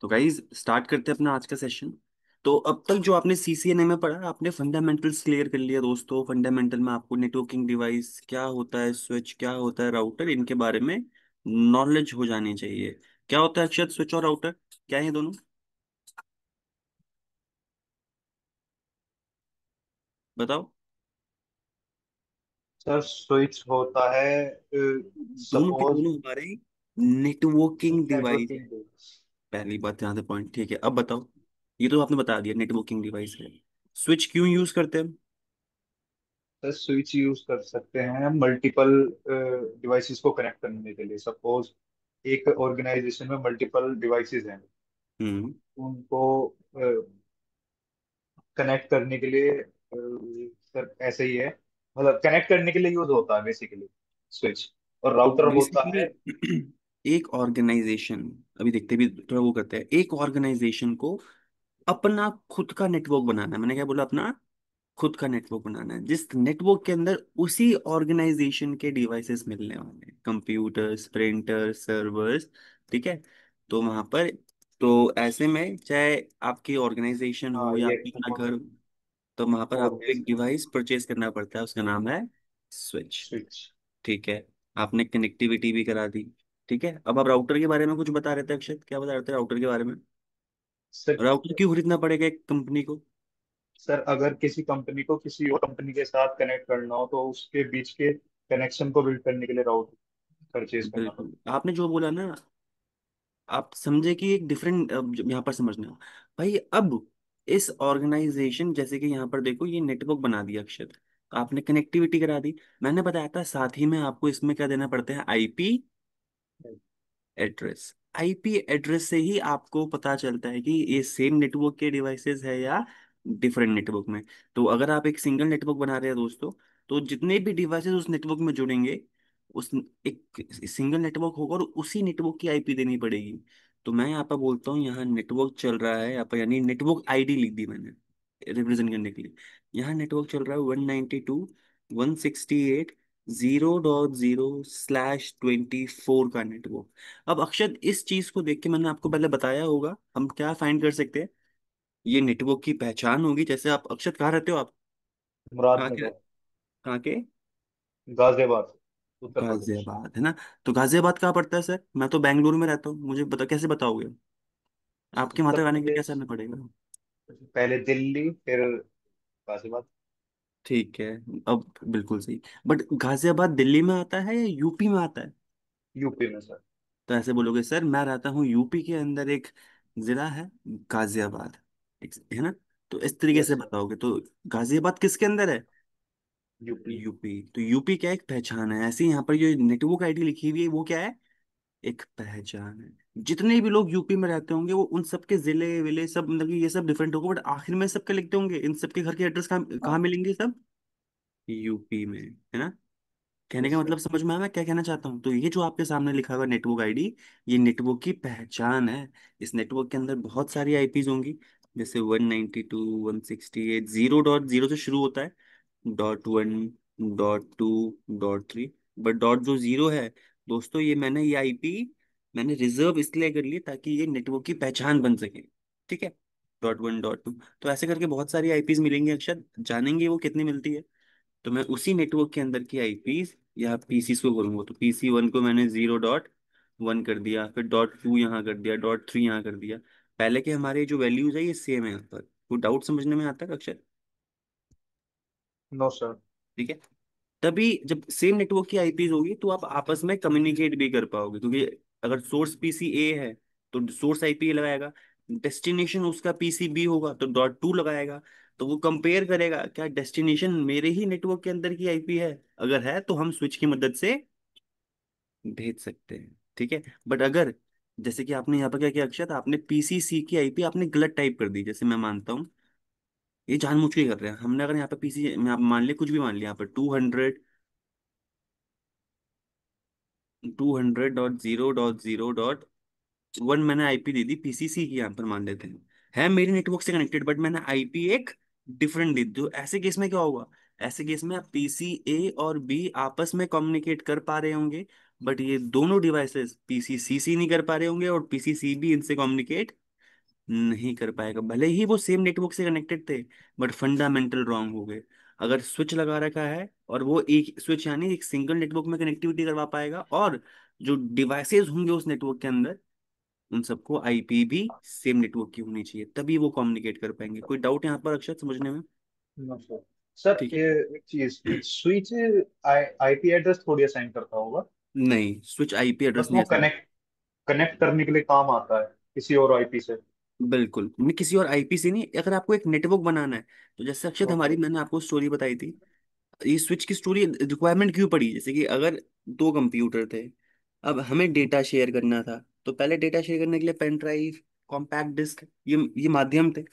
तो guys start करते हैं अपना आज का सेशन। तो अब तक जो आपने सीसीएनए में पढ़ा, आपने फंडामेंटल्स क्लियर कर लिया दोस्तों। फंडामेंटल में आपको नेटवर्किंग डिवाइस क्या होता है, स्विच क्या होता है, राउटर, इनके बारे में नॉलेज हो जानी चाहिए। क्या होता है अक्षत, स्विच और राउटर, क्या है ये दोनों? बताओ। सर स्विच होता है दोनों के सपोज दोनों हमारे नेटवर्किंग डिवाइस है। Networking base. पहली बात यहाँ से पॉइंट, ठीक है। अब बताओ, ये तो आपने बता दिया नेटवर्किंग डिवाइस है। स्विच क्यों यूज करते हैं हम? सर स्विच यूज कर सकते हैं मल्टीपल डिवाइसेस को कनेक्ट करने के लिए। सपोज एक ऑर्गेनाइजेशन में मल्टीपल डिवाइसेस हैं, हम्म। उनको कनेक्ट करने के लिए सर ऐसे ही है। मतलब कनेक्ट करने के लिए यूज होता है बेसिकली स्विच। और तो राउटर होता बेसिकली है। एक ऑर्गेनाइजेशन, अभी देखते भी थोड़ा वो करते हैं, एक ऑर्गेनाइजेशन को अपना खुद का नेटवर्क बनाना है। मैंने क्या बोला? अपना खुद का नेटवर्क बनाना है, जिस नेटवर्क के अंदर उसी ऑर्गेनाइजेशन के डिवाइसेस मिलने वाले हैं, कंप्यूटर्स, प्रिंटर, सर्वर्स। ठीक है। तो वहां पर, तो ऐसे में चाहे आपकी ऑर्गेनाइजेशन हो हाँ या ये आपका अपना घर हो, तो वहां पर और आपको एक डिवाइस परचेज करना पड़ता है, उसका नाम है स्विच। स्विच। ठीक है। आपने कनेक्टिविटी भी करा दी। ठीक है। अब आप राउटर के बारे में कुछ बता रहे थे अक्षत, क्या बता रहे थे राउटर के बारे में? सर राउटर क्यों खरीदना पड़ेगा एक कंपनी को? सर अगर किसी कंपनी को किसी और कंपनी के साथ कनेक्ट करना हो तो उसके बीच के कनेक्शन को बिल्ड करने के लिए राउटर परचेज करना पड़ता बिल्कुल, आपने जो बोला ना, आप समझे कि एक डिफरेंट, यहाँ पर समझना भाई। अब इस ऑर्गेनाइजेशन, जैसे कि यहाँ पर देखो, ये नेटवर्क बना दिया अक्षत, आपने कनेक्टिविटी करा दी। मैंने बताया था साथ ही में आपको इसमें क्या देना पड़ता है, आईपी है। एड्रेस। आईपी एड्रेस से ही आपको पता चलता है कि ये सेम नेटवर्क के डिवाइसेस है या डिफरेंट नेटवर्क में। तो अगर आप एक सिंगल नेटवर्क बना रहे हैं दोस्तों, तो जितने भी डिवाइसेस उस नेटवर्क में जुड़ेंगे, उस एक सिंगल नेटवर्क होगा और उसी नेटवर्क की आईपी देनी पड़ेगी। तो मैं यहाँ पर बोलता हूँ, यहाँ नेटवर्क चल रहा है यहाँ पर, यानी नेटवर्क आईडी लिख दी मैंने रिप्रेजेंट करने के लिए। यहाँ नेटवर्क चल रहा है 192.168.0.0/24 का नेटवर्क। अब अक्षत, इस चीज को देख के मैंने आपको पहले बताया होगा हम क्या फाइंड कर सकते हैं। ये नेटवर्क की पहचान होगी। जैसे आप अक्षत कहाँ रहते हो आप? कहाँ के? मुरादनगर। कहाँ के? गाजियाबाद, उत्तर प्रदेश। गाजियाबाद है ना? तो गाजियाबाद कहाँ पड़ता है सर? मैं तो बेंगलुरु में रहता हूँ, मुझे बता, कैसे बताओगे? आपके वहां उत्तर तक आने के लिए प्रदेश। कैसे आना पड़ेगा? पहले दिल्ली फिर गाजियाबाद। ठीक है। अब बिल्कुल सही। बट गाजियाबाद दिल्ली में आता है या यूपी में आता है? यूपी में सर। तो ऐसे बोलोगे, सर मैं रहता हूँ यूपी के अंदर, एक जिला है गाजियाबाद, है ना? तो इस तरीके यस से सर। बताओगे तो गाजियाबाद किसके अंदर है? यूपी। यूपी। तो यूपी क्या एक पहचान है, ऐसे ही यहाँ पर जो नेटवर्क आईडी लिखी हुई है वो क्या है? एक पहचान है। जितने भी लोग यूपी में रहते होंगे, वो उन सबके जिले विले सब, मतलब कि ये सब डिफरेंट होगा, बट आखिर में सबके लिखते होंगे, इन सबके घर के एड्रेस कहाँ कहाँ हाँ। मिलेंगे सब? यूपी में, है ना? कहने का यस सर। मतलब समझ में आया मैं क्या कहना चाहता हूँ? तो ये जो आपके सामने लिखा हुआ नेटवर्क आईडी, ये नेटवर्क की पहचान है। इस नेटवर्क के अंदर बहुत सारी आईपीज होंगी, जैसे 192.168, 0.0 से शुरू होता है, .1, .2, .3। बट डॉट जो जीरो है दोस्तों, ये आईपी मैंने रिजर्व इसलिए कर ली ताकि ये नेटवर्क की पहचान बन सके। ठीक है। .1, .2, तो ऐसे करके बहुत सारी आईपीज मिलेंगी अक्षर, जानेंगे वो कितनी मिलती है। तो मैं उसी नेटवर्क के अंदर की आईपीज या पीसीस को करूंगा, तो PC 1 को मैंने 0.1 कर दिया, फिर .2 यहाँ कर दिया, .3 यहाँ कर दिया। पहले के हमारे जो वैल्यूज है ये सेम है यहाँ पर। कोई डाउट समझने में आता है अक्षर? No sir. ठीक है। तभी जब सेम नेटवर्क की आईपीज होगी तो आप आपस में कम्युनिकेट भी कर पाओगे, क्योंकि अगर सोर्स PC A है तो सोर्स आईपी लगाएगा, डेस्टिनेशन उसका PC B होगा तो .2 लगाएगा। तो वो कंपेयर करेगा क्या डेस्टिनेशन मेरे ही नेटवर्क के अंदर की आईपी है, अगर है तो हम स्विच की मदद से भेज सकते हैं। ठीक है। बट अगर, जैसे कि आपने यहाँ पर क्या किया अक्षत, आपने PC C की आईपी आपने गलत टाइप कर दी, जैसे मैं मानता हूँ ये जानबूझ के ही कर रहे हैं हमने। अगर यहाँ पे पीसी में आप मान लिया, कुछ भी मान लिया, यहाँ पर 200.0.0.1 मैंने आईपी दे दी, PCC की यहाँ पर मान लेते हैं, है मेरे नेटवर्क से कनेक्टेड, बट मैंने आईपी एक डिफरेंट दे दी। तो ऐसे केस में क्या होगा? ऐसे केस में PC A और B आपस में कम्युनिकेट कर पा रहे होंगे, बट ये दोनों डिवाइसेस PCC नहीं कर पा रहे होंगे और PCC भी इनसे कम्युनिकेट नहीं कर पाएगा, भले ही वो सेम नेटवर्क से कनेक्टेड थे, बट फंडामेंटल रॉन्ग हो गए। अगर स्विच लगा रखा है और वो एक स्विच यानी एक सिंगल नेटवर्क में कनेक्टिविटी करवा पाएगा, और जो डिवाइसेस होंगे उस नेटवर्क के अंदर, उन सबको आईपी भी सेम नेटवर्क की होनी चाहिए, तभी वो कम्युनिकेट कर पाएंगे। कोई डाउट यहाँ पर अक्षर समझने में? No sir. सर ठीक है। ये एक चीज, स्विच आईपी एड्रेस थोड़ी असाइन करता होगा, नहीं, स्विच आईपी एड्रेस बस नहीं वो असाइन। कनेक्ट कनेक्ट करने के लिए काम आता है किसी और आईपी से। बिल्कुल नहीं, किसी और आईपी से नहीं। अगर आपको एक नेटवर्क बनाना है, तो जैसे अक्षत ओके। हमारी, मैंने आपको स्टोरी बताई थी, ये स्विच की स्टोरी रिक्वायरमेंट क्यों पड़ी, जैसे कि अगर दो कंप्यूटर थे, अब हमें डेटा शेयर करना था, तो पहले डेटा शेयर करने के लिए पेन ड्राइव, कॉम्पैक्ट डिस्क, ये माध्यम थे। और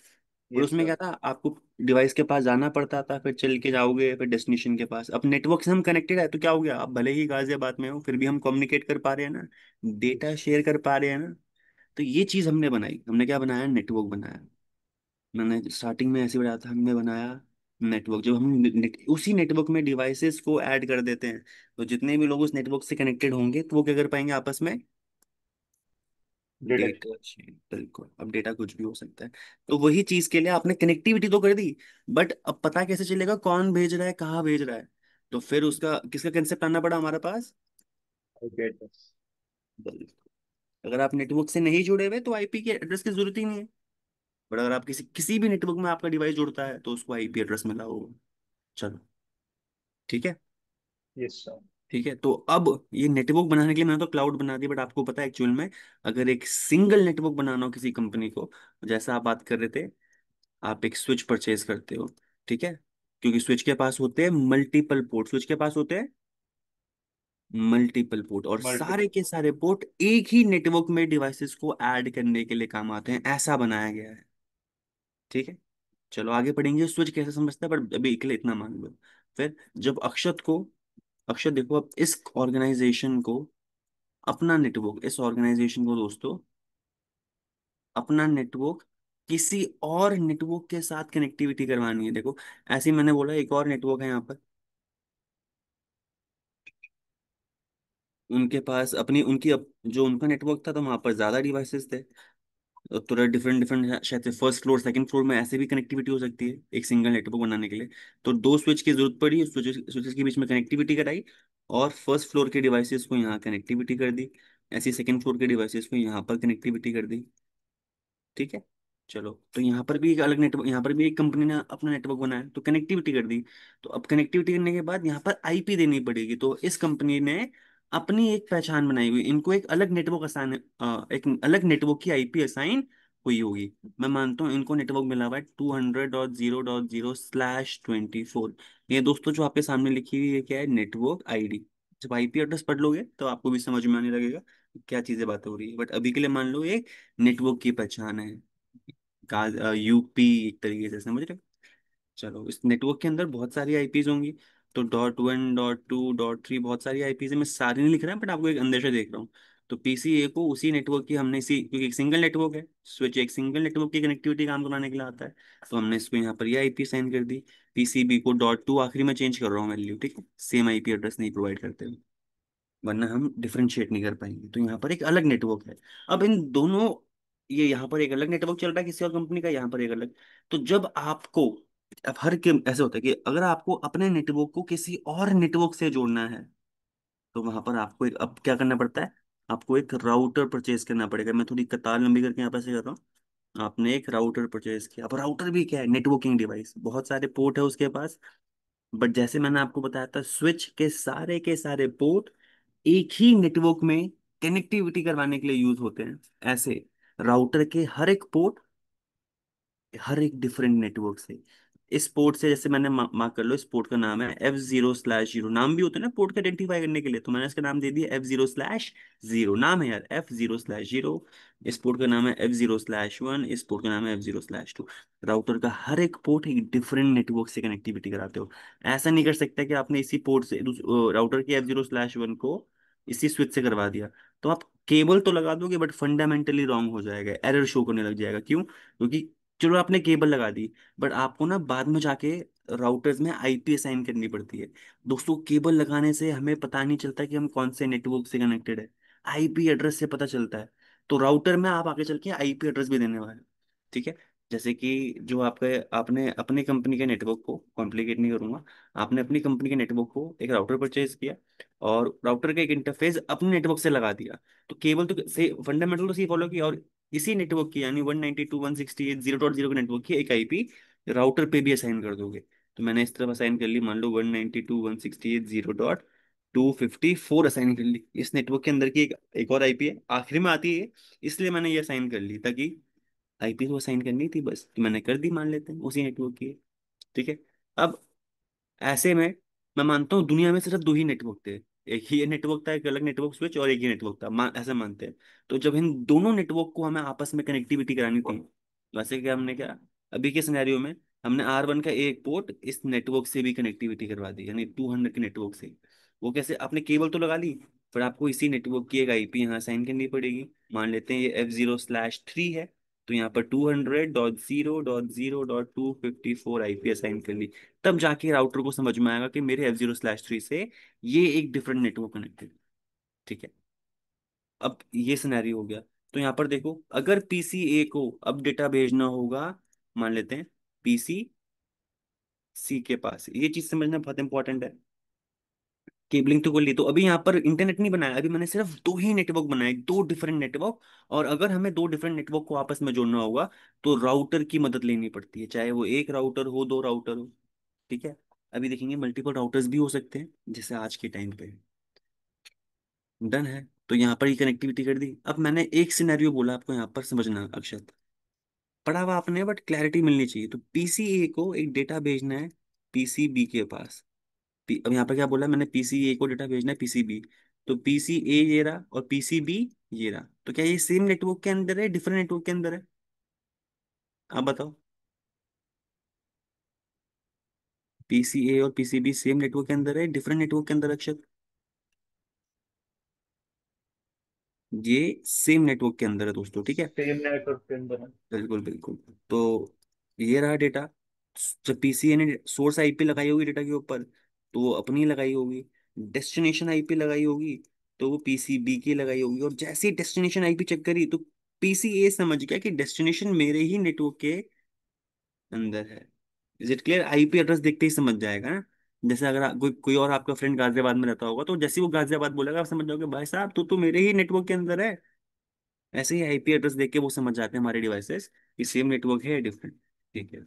यस उसमें सर। क्या था, आपको डिवाइस के पास जाना पड़ता था, फिर चल के जाओगे फिर डेस्टिनेशन के पास। अब नेटवर्क से हम कनेक्टेड है, तो क्या हो गया, आप भले ही गाजियाबाद में हो फिर भी हम कम्युनिकेट कर पा रहे हैं ना, डेटा शेयर कर पा रहे हैं ना। तो ये चीज हमने बनाई, हमने क्या बनाया, नेटवर्क बनाया। मैंने स्टार्टिंग में ऐसे बताया था, हमने बनाया नेटवर्क। जब हम उसी नेटवर्क में डिवाइसेस को ऐड कर देते हैं, तो जितने भी लोग उस नेटवर्क से कनेक्टेड होंगे, तो वो क्या कर पाएंगे आपस में, डेटा डेटा शेयर। शेयर। बिल्कुल, अब डेटा कुछ भी हो सकता है। तो वही चीज के लिए आपने कनेक्टिविटी तो कर दी, बट अब पता कैसे चलेगा कौन भेज रहा है, कहाँ भेज रहा है? तो फिर उसका किसका कंसेप्ट आना पड़ा हमारे पास? IP address. बिल्कुल। अगर आप नेटवर्क से नहीं जुड़े हुए तो आईपी के एड्रेस की जरूरत ही नहीं है, बट अगर आप किसी किसी भी नेटवर्क में आपका डिवाइस जुड़ता है, तो उसको आईपी एड्रेस मिला होगा। चलो, ठीक है। Yes sir. ठीक है, तो अब ये नेटवर्क बनाने के लिए मैंने तो क्लाउड बना दिया, बट आपको पता है एक्चुअल में, अगर एक सिंगल नेटवर्क बनाना हो किसी कंपनी को, जैसा आप बात कर रहे थे, आप एक स्विच परचेज करते हो, ठीक है, क्योंकि स्विच के पास होते हैं मल्टीपल पोर्ट, स्विच के पास होते हैं मल्टीपल पोर्ट, और सारे मल्टीपल। के सारे पोर्ट एक ही नेटवर्क में डिवाइसेस को ऐड करने के लिए काम आते हैं, ऐसा बनाया गया है। ठीक है, चलो आगे पढ़ेंगे स्विच कैसे समझता है, पर अभी के लिए इतना मान लो। फिर जब अक्षत देखो, अब इस ऑर्गेनाइजेशन को, अपना नेटवर्क, इस ऑर्गेनाइजेशन को दोस्तों, अपना नेटवर्क किसी और नेटवर्क के साथ कनेक्टिविटी करवानी है। देखो, ऐसे ही मैंने बोला एक और नेटवर्क है यहाँ पर, उनके पास अपनी उनकी जो उनका नेटवर्क था, तो वहां पर ज्यादा डिवाइसेस थे, तो थोड़ा डिफरेंट डिफरेंट, शायद से फर्स्ट फ्लोर सेकंड फ्लोर में ऐसे भी कनेक्टिविटी हो सकती है एक सिंगल नेटवर्क बनाने के लिए। तो दो स्विच की जरूरत पड़ी, स्विचेस के बीच में कनेक्टिविटी कराई, और फर्स्ट फ्लोर के डिवाइसेस को यहाँ कनेक्टिविटी कर दी, ऐसी सेकंड फ्लोर के डिवाइसेस को यहाँ पर कनेक्टिविटी कर दी। ठीक है, चलो, तो यहाँ पर भी एक अलग नेटवर्क, यहाँ पर भी एक कंपनी ने अपना नेटवर्क बनाया, तो कनेक्टिविटी कर दी। तो अब कनेक्टिविटी करने के बाद यहाँ पर आईपी देनी पड़ेगी, तो इस कंपनी ने अपनी एक पहचान बनाई हुई, इनको एक अलग नेटवर्क असाइन, एक अलग नेटवर्क की आईपी असाइन हुई होगी। मैं मानता हूँ इनको नेटवर्क मिला हुआ है 200.0.0/24। ये दोस्तों जो आपके सामने लिखी हुई है क्या है, नेटवर्क आईडी। जब आईपी एड्रेस पढ़ लोगे तो आपको भी समझ में आने लगेगा क्या चीजें बात हो रही है, बट अभी के लिए मान लो ये नेटवर्क की पहचान है, का यूपी, एक तरीके से समझ रहे हो? चलो, इस नेटवर्क के अंदर बहुत सारी आईपीज होंगी, तो .1 .2 .3 बहुत सारी आईपीज है, मैं सारी नहीं लिख रहा बट आपको एक अंदेशा देख रहा हूँ। तो पीसीए को उसी नेटवर्क की हमने इसी, क्योंकि एक सिंगल नेटवर्क है, स्विच एक सिंगल नेटवर्क की कनेक्टिविटी काम कराने के लिए आता है, तो हमने इसको यहाँ पर ये आईपी साइन कर दी। पीसीबी को .2 आखिरी में चेंज कर रहा हूँ वैल्यू, ठीक है, सेम आईपी एड्रेस नहीं प्रोवाइड करते हुए, वरना हम डिफरेंशिएट नहीं कर पाएंगे। तो यहाँ पर एक अलग नेटवर्क है। अब इन दोनों, ये यहाँ पर एक अलग नेटवर्क चल रहा है किसी और कंपनी का, यहाँ पर एक अलग। तो जब आपको, अब हर के ऐसे होता है कि अगर आपको अपने नेटवर्क को किसी और नेटवर्क से जोड़ना है, तो वहां पर आपको एक, अब क्या करना पड़ता है, आपको एक राउटर परचेज करना पड़ेगा। मैं थोड़ी कतार लंबी करके यहाँ पर से कर रहा हूँ। आपने एक राउटर परचेज किया, अब राउटर भी क्या है, नेटवर्किंग डिवाइस, बहुत सारे पोर्ट है उसके पास, बट जैसे मैंने आपको बताया था, स्विच के सारे पोर्ट एक ही नेटवर्क में कनेक्टिविटी करवाने के लिए यूज होते हैं। ऐसे राउटर के हर एक पोर्ट, हर एक डिफरेंट नेटवर्क से, इस पोर्ट से, जैसे मैंने मार्क कर लो, इस पोर्ट का नाम है F0/0, नाम भी होते हैं ना पोर्ट का आइडेंटिफाई करने के लिए, तो मैंने इसका नाम दे दिया F0/0, नाम है यार F0/0। इस पोर्ट का नाम है F0/1, इस पोर्ट का नाम है F0/2। राउटर का हर एक पोर्ट एक डिफरेंट नेटवर्क से कनेक्टिविटी कराते हो। ऐसा नहीं कर सकता कि आपने इसी पोर्ट से राउटर के F0/1 को इसी स्विच से करवा दिया, तो आप केबल तो लगा दोगे बट फंडामेंटली रॉन्ग हो जाएगा, एरर शो करने लग जाएगा। क्यों? क्योंकि चलो आपने केबल लगा दी, बट आपको ना बाद में जाके राउटर्स में आईपी असाइन करनी पड़ती है। दोस्तों, केबल लगाने से हमें पता नहीं चलता कि हम कौन से नेटवर्क से कनेक्टेड है, आईपी एड्रेस से पता चलता है। तो राउटर में आप आगे चल के आईपी एड्रेस भी देने वाले हैं। ठीक है। जैसे कि जो आपके आपने अपनी कंपनी के नेटवर्क को, कॉम्प्लिकेट नहीं करूंगा, आपने अपनी कंपनी के नेटवर्क को एक राउटर परचेज किया और राउटर का एक इंटरफेस अपने नेटवर्क से लगा दिया, तो केवल तो से फंडामेंटल तो सही फॉलो किया, और इसी नेटवर्क की यानी 192.168.0.0 के नेटवर्क की एक आईपी राउटर पे भी असाइन कर दोगे। तो मैंने इस तरफ असाइन कर ली, मान लो 192.168.0.254 असाइन कर ली, इस नेटवर्क के अंदर की एक और आईपी है, आखिरी में आती है, इसलिए मैंने ये असाइन कर ली, ताकि आईपी तो असाइन करनी थी बस, तो मैंने कर दी, मान लेते हैं उसी नेटवर्क की है। ठीक है। अब ऐसे में मैं मानता हूँ दुनिया में सिर्फ दो ही नेटवर्क थे, एक ही ये नेटवर्क था, एक अलग नेटवर्क स्विच, और एक ही नेटवर्क था, ऐसा मानते हैं। तो जब इन दोनों नेटवर्क को हमें आपस में कनेक्टिविटी करानी थी, वैसे क्या हमने क्या, अभी के सिनेरियो में हमने R1 का एक पोर्ट इस नेटवर्क से भी कनेक्टिविटी करवा दी, यानी 200 के नेटवर्क से। वो कैसे, आपने केबल तो लगा ली, फिर आपको इसी नेटवर्क की एक आईपी यहाँ साइन करनी पड़ेगी। मान लेते हैं ये F0/3 है, तो यहाँ पर 200.0.0.254 आईपी असाइन कर ली। तब जाके राउटर को समझ में आएगा कि मेरे F0/3 से ये एक डिफरेंट नेटवर्क कनेक्टेड। ठीक है। अब ये सिनेरियो हो गया। तो यहाँ पर देखो, अगर पीसी ए को अब डेटा भेजना होगा, मान लेते हैं पीसी सी के पास, ये चीज समझना बहुत इंपॉर्टेंट है। केबलिंग तो कर ली, तो अभी यहाँ पर इंटरनेट नहीं बनाया, अभी मैंने सिर्फ दो ही नेटवर्क बनाए, दो डिफरेंट नेटवर्क। और अगर हमें दो डिफरेंट नेटवर्क को आपस में जोड़ना होगा, तो राउटर की मदद लेनी पड़ती है, चाहे वो एक राउटर हो, दो राउटर हो। ठीक है। अभी देखेंगे मल्टीपल राउटर्स भी हो सकते हैं, जैसे आज के टाइम पे। डन है। तो यहाँ पर ही कनेक्टिविटी कर दी। अब मैंने एक सिनेरियो बोला आपको, यहाँ पर समझना अक्षत, पढ़ा हुआ आपने बट क्लैरिटी मिलनी चाहिए। तो पीसीए को एक डेटा भेजना है पीसीबी के पास। अब यहाँ पर क्या बोला मैंने, पीसीए को डेटा भेजना है पीसीबी। तो पीसीए ये रहा और पीसीबी ये रहा, तो क्या ये सेम नेटवर्क के अंदर है, डिफरेंट नेटवर्क के अंदर है? आप बताओ। पीसीए और पीसीबी सेम नेटवर्क के अंदर है, डिफरेंट नेटवर्क के अंदर, अक्षत? ये सेम नेटवर्क के अंदर है दोस्तों, ठीक है। सेम नेटवर्क के अंदर है। बिल्कुल बिल्कुल। तो ये रहा डेटा। जब पीसीए ने सोर्स आईपी लगाई होगी डेटा के ऊपर, तो वो अपनी लगाई होगी। डेस्टिनेशन आईपी लगाई होगी, तो वो पीसीबी की लगाई होगी। और जैसे ही डेस्टिनेशन आईपी चेक करी, तो पीसीए समझ गया कि डेस्टिनेशन मेरे ही नेटवर्क के अंदर है। Is it clear? IP address देखते ही समझ जाएगा ना। जैसे अगर कोई कोई और आपका फ्रेंड गाजियाबाद में रहता होगा, तो जैसे ही वो गाजियाबाद बोलेगा, आप समझ जाओगे भाई साहब तो मेरे ही नेटवर्क के अंदर है। ऐसे ही आईपी एड्रेस देख के वो समझ जाते हैं हमारे डिवाइसेस कि सेम नेटवर्क है, डिफरेंट। ठीक है।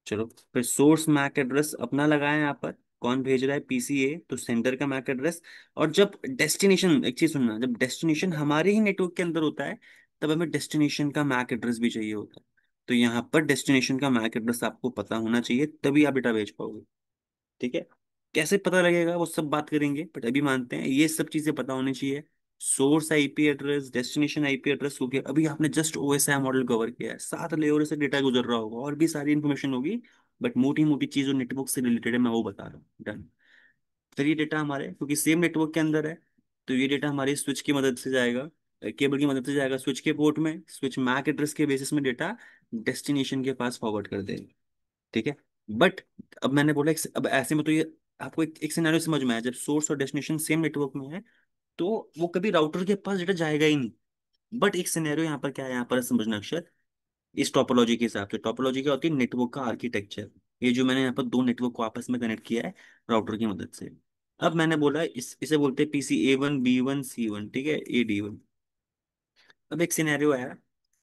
चलो, फिर सोर्स मैक एड्रेस अपना लगाया यहाँ पर, कौन भेज रहा है, पीसीए, तो सेंडर का मैक एड्रेस। और जब डेस्टिनेशन, एक चीज सुनना, जब डेस्टिनेशन हमारे ही नेटवर्क के अंदर होता है, तब हमें डेस्टिनेशन का मैक एड्रेस भी चाहिए होता है। तो यहाँ पर डेस्टिनेशन का मैक एड्रेस आपको पता होना चाहिए, तभी आप डेटा भेज पाओगे। ठीक है। कैसे पता लगेगा वो सब बात करेंगे, बट अभी मानते हैं ये सब चीजें पता होनी चाहिए। Source IP address, destination IP address हो गया, अभी आपने जस्ट ओएसआई मॉडल कवर किया है, 7 लेयर से डेटा गुजर रहा होगा, और भी सारी इन्फॉर्मेशन होगी, बट मोटी मोटी चीज जो नेटवर्क से रिलेटेड है मैं वो बता रहा हूँ। डन। फिर ये डेटा हमारे, क्योंकि सेम नेटवर्क के अंदर है, तो ये डेटा हमारी स्विच की मदद से जाएगा, केबल की मदद से जाएगा स्विच के पोर्ट में, स्विच मैक एड्रेस के बेसिस में डेटा डेस्टिनेशन के पास फॉरवर्ड कर देगा। ठीक है। बट अब मैंने बोला अब ऐसे में तो ये आपको एक सिनेरियो समझ में आया, जब सोर्स और डेस्टिनेशन सेम नेटवर्क में है, तो वो कभी राउटर के पास डेटा जाएगा ही नहीं। बट एक सिनेरियो यहाँ पर क्या है, यहाँ पर समझना अक्षर, इस टोपोलॉजी के हिसाब से, टोपोलॉजी क्या होती है, नेटवर्क का आर्किटेक्चर। ये जो मैंने यहाँ पर दो नेटवर्क को आपस में कनेक्ट किया है राउटर की मदद से। अब मैंने बोला इसे बोलते हैं PC A1 B1 C1, ठीक है, AD1। अब एक सिनेरियो है,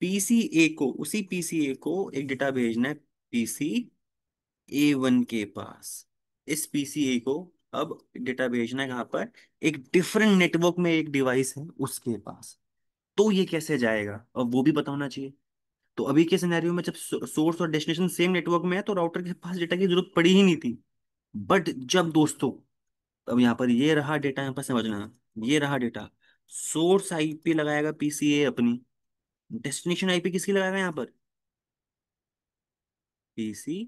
पीसीए को, उसी पीसीए को एक डेटा भेजना है PC A1 के पास। इस पीसीए को अब डेटा भेजना है कहाँ पर, एक डिफरेंट नेटवर्क में एक डिवाइस है उसके पास। तो ये कैसे जाएगा, अब वो भी पता होना चाहिए। तो अभी के सिनेरियो में जब सोर्स और डेस्टिनेशन सेम नेटवर्क में है, तो राउटर के पास डेटा की जरूरत पड़ी ही नहीं थी। बट जब दोस्तों, अब यहाँ पर ये रहा डेटा, यहाँ पर समझना, ये रहा डेटा, सोर्स आईपी लगाएगा पीसीए अपनी, डेस्टिनेशन आईपी किसकी लगाएगा यहाँ पर, पीसी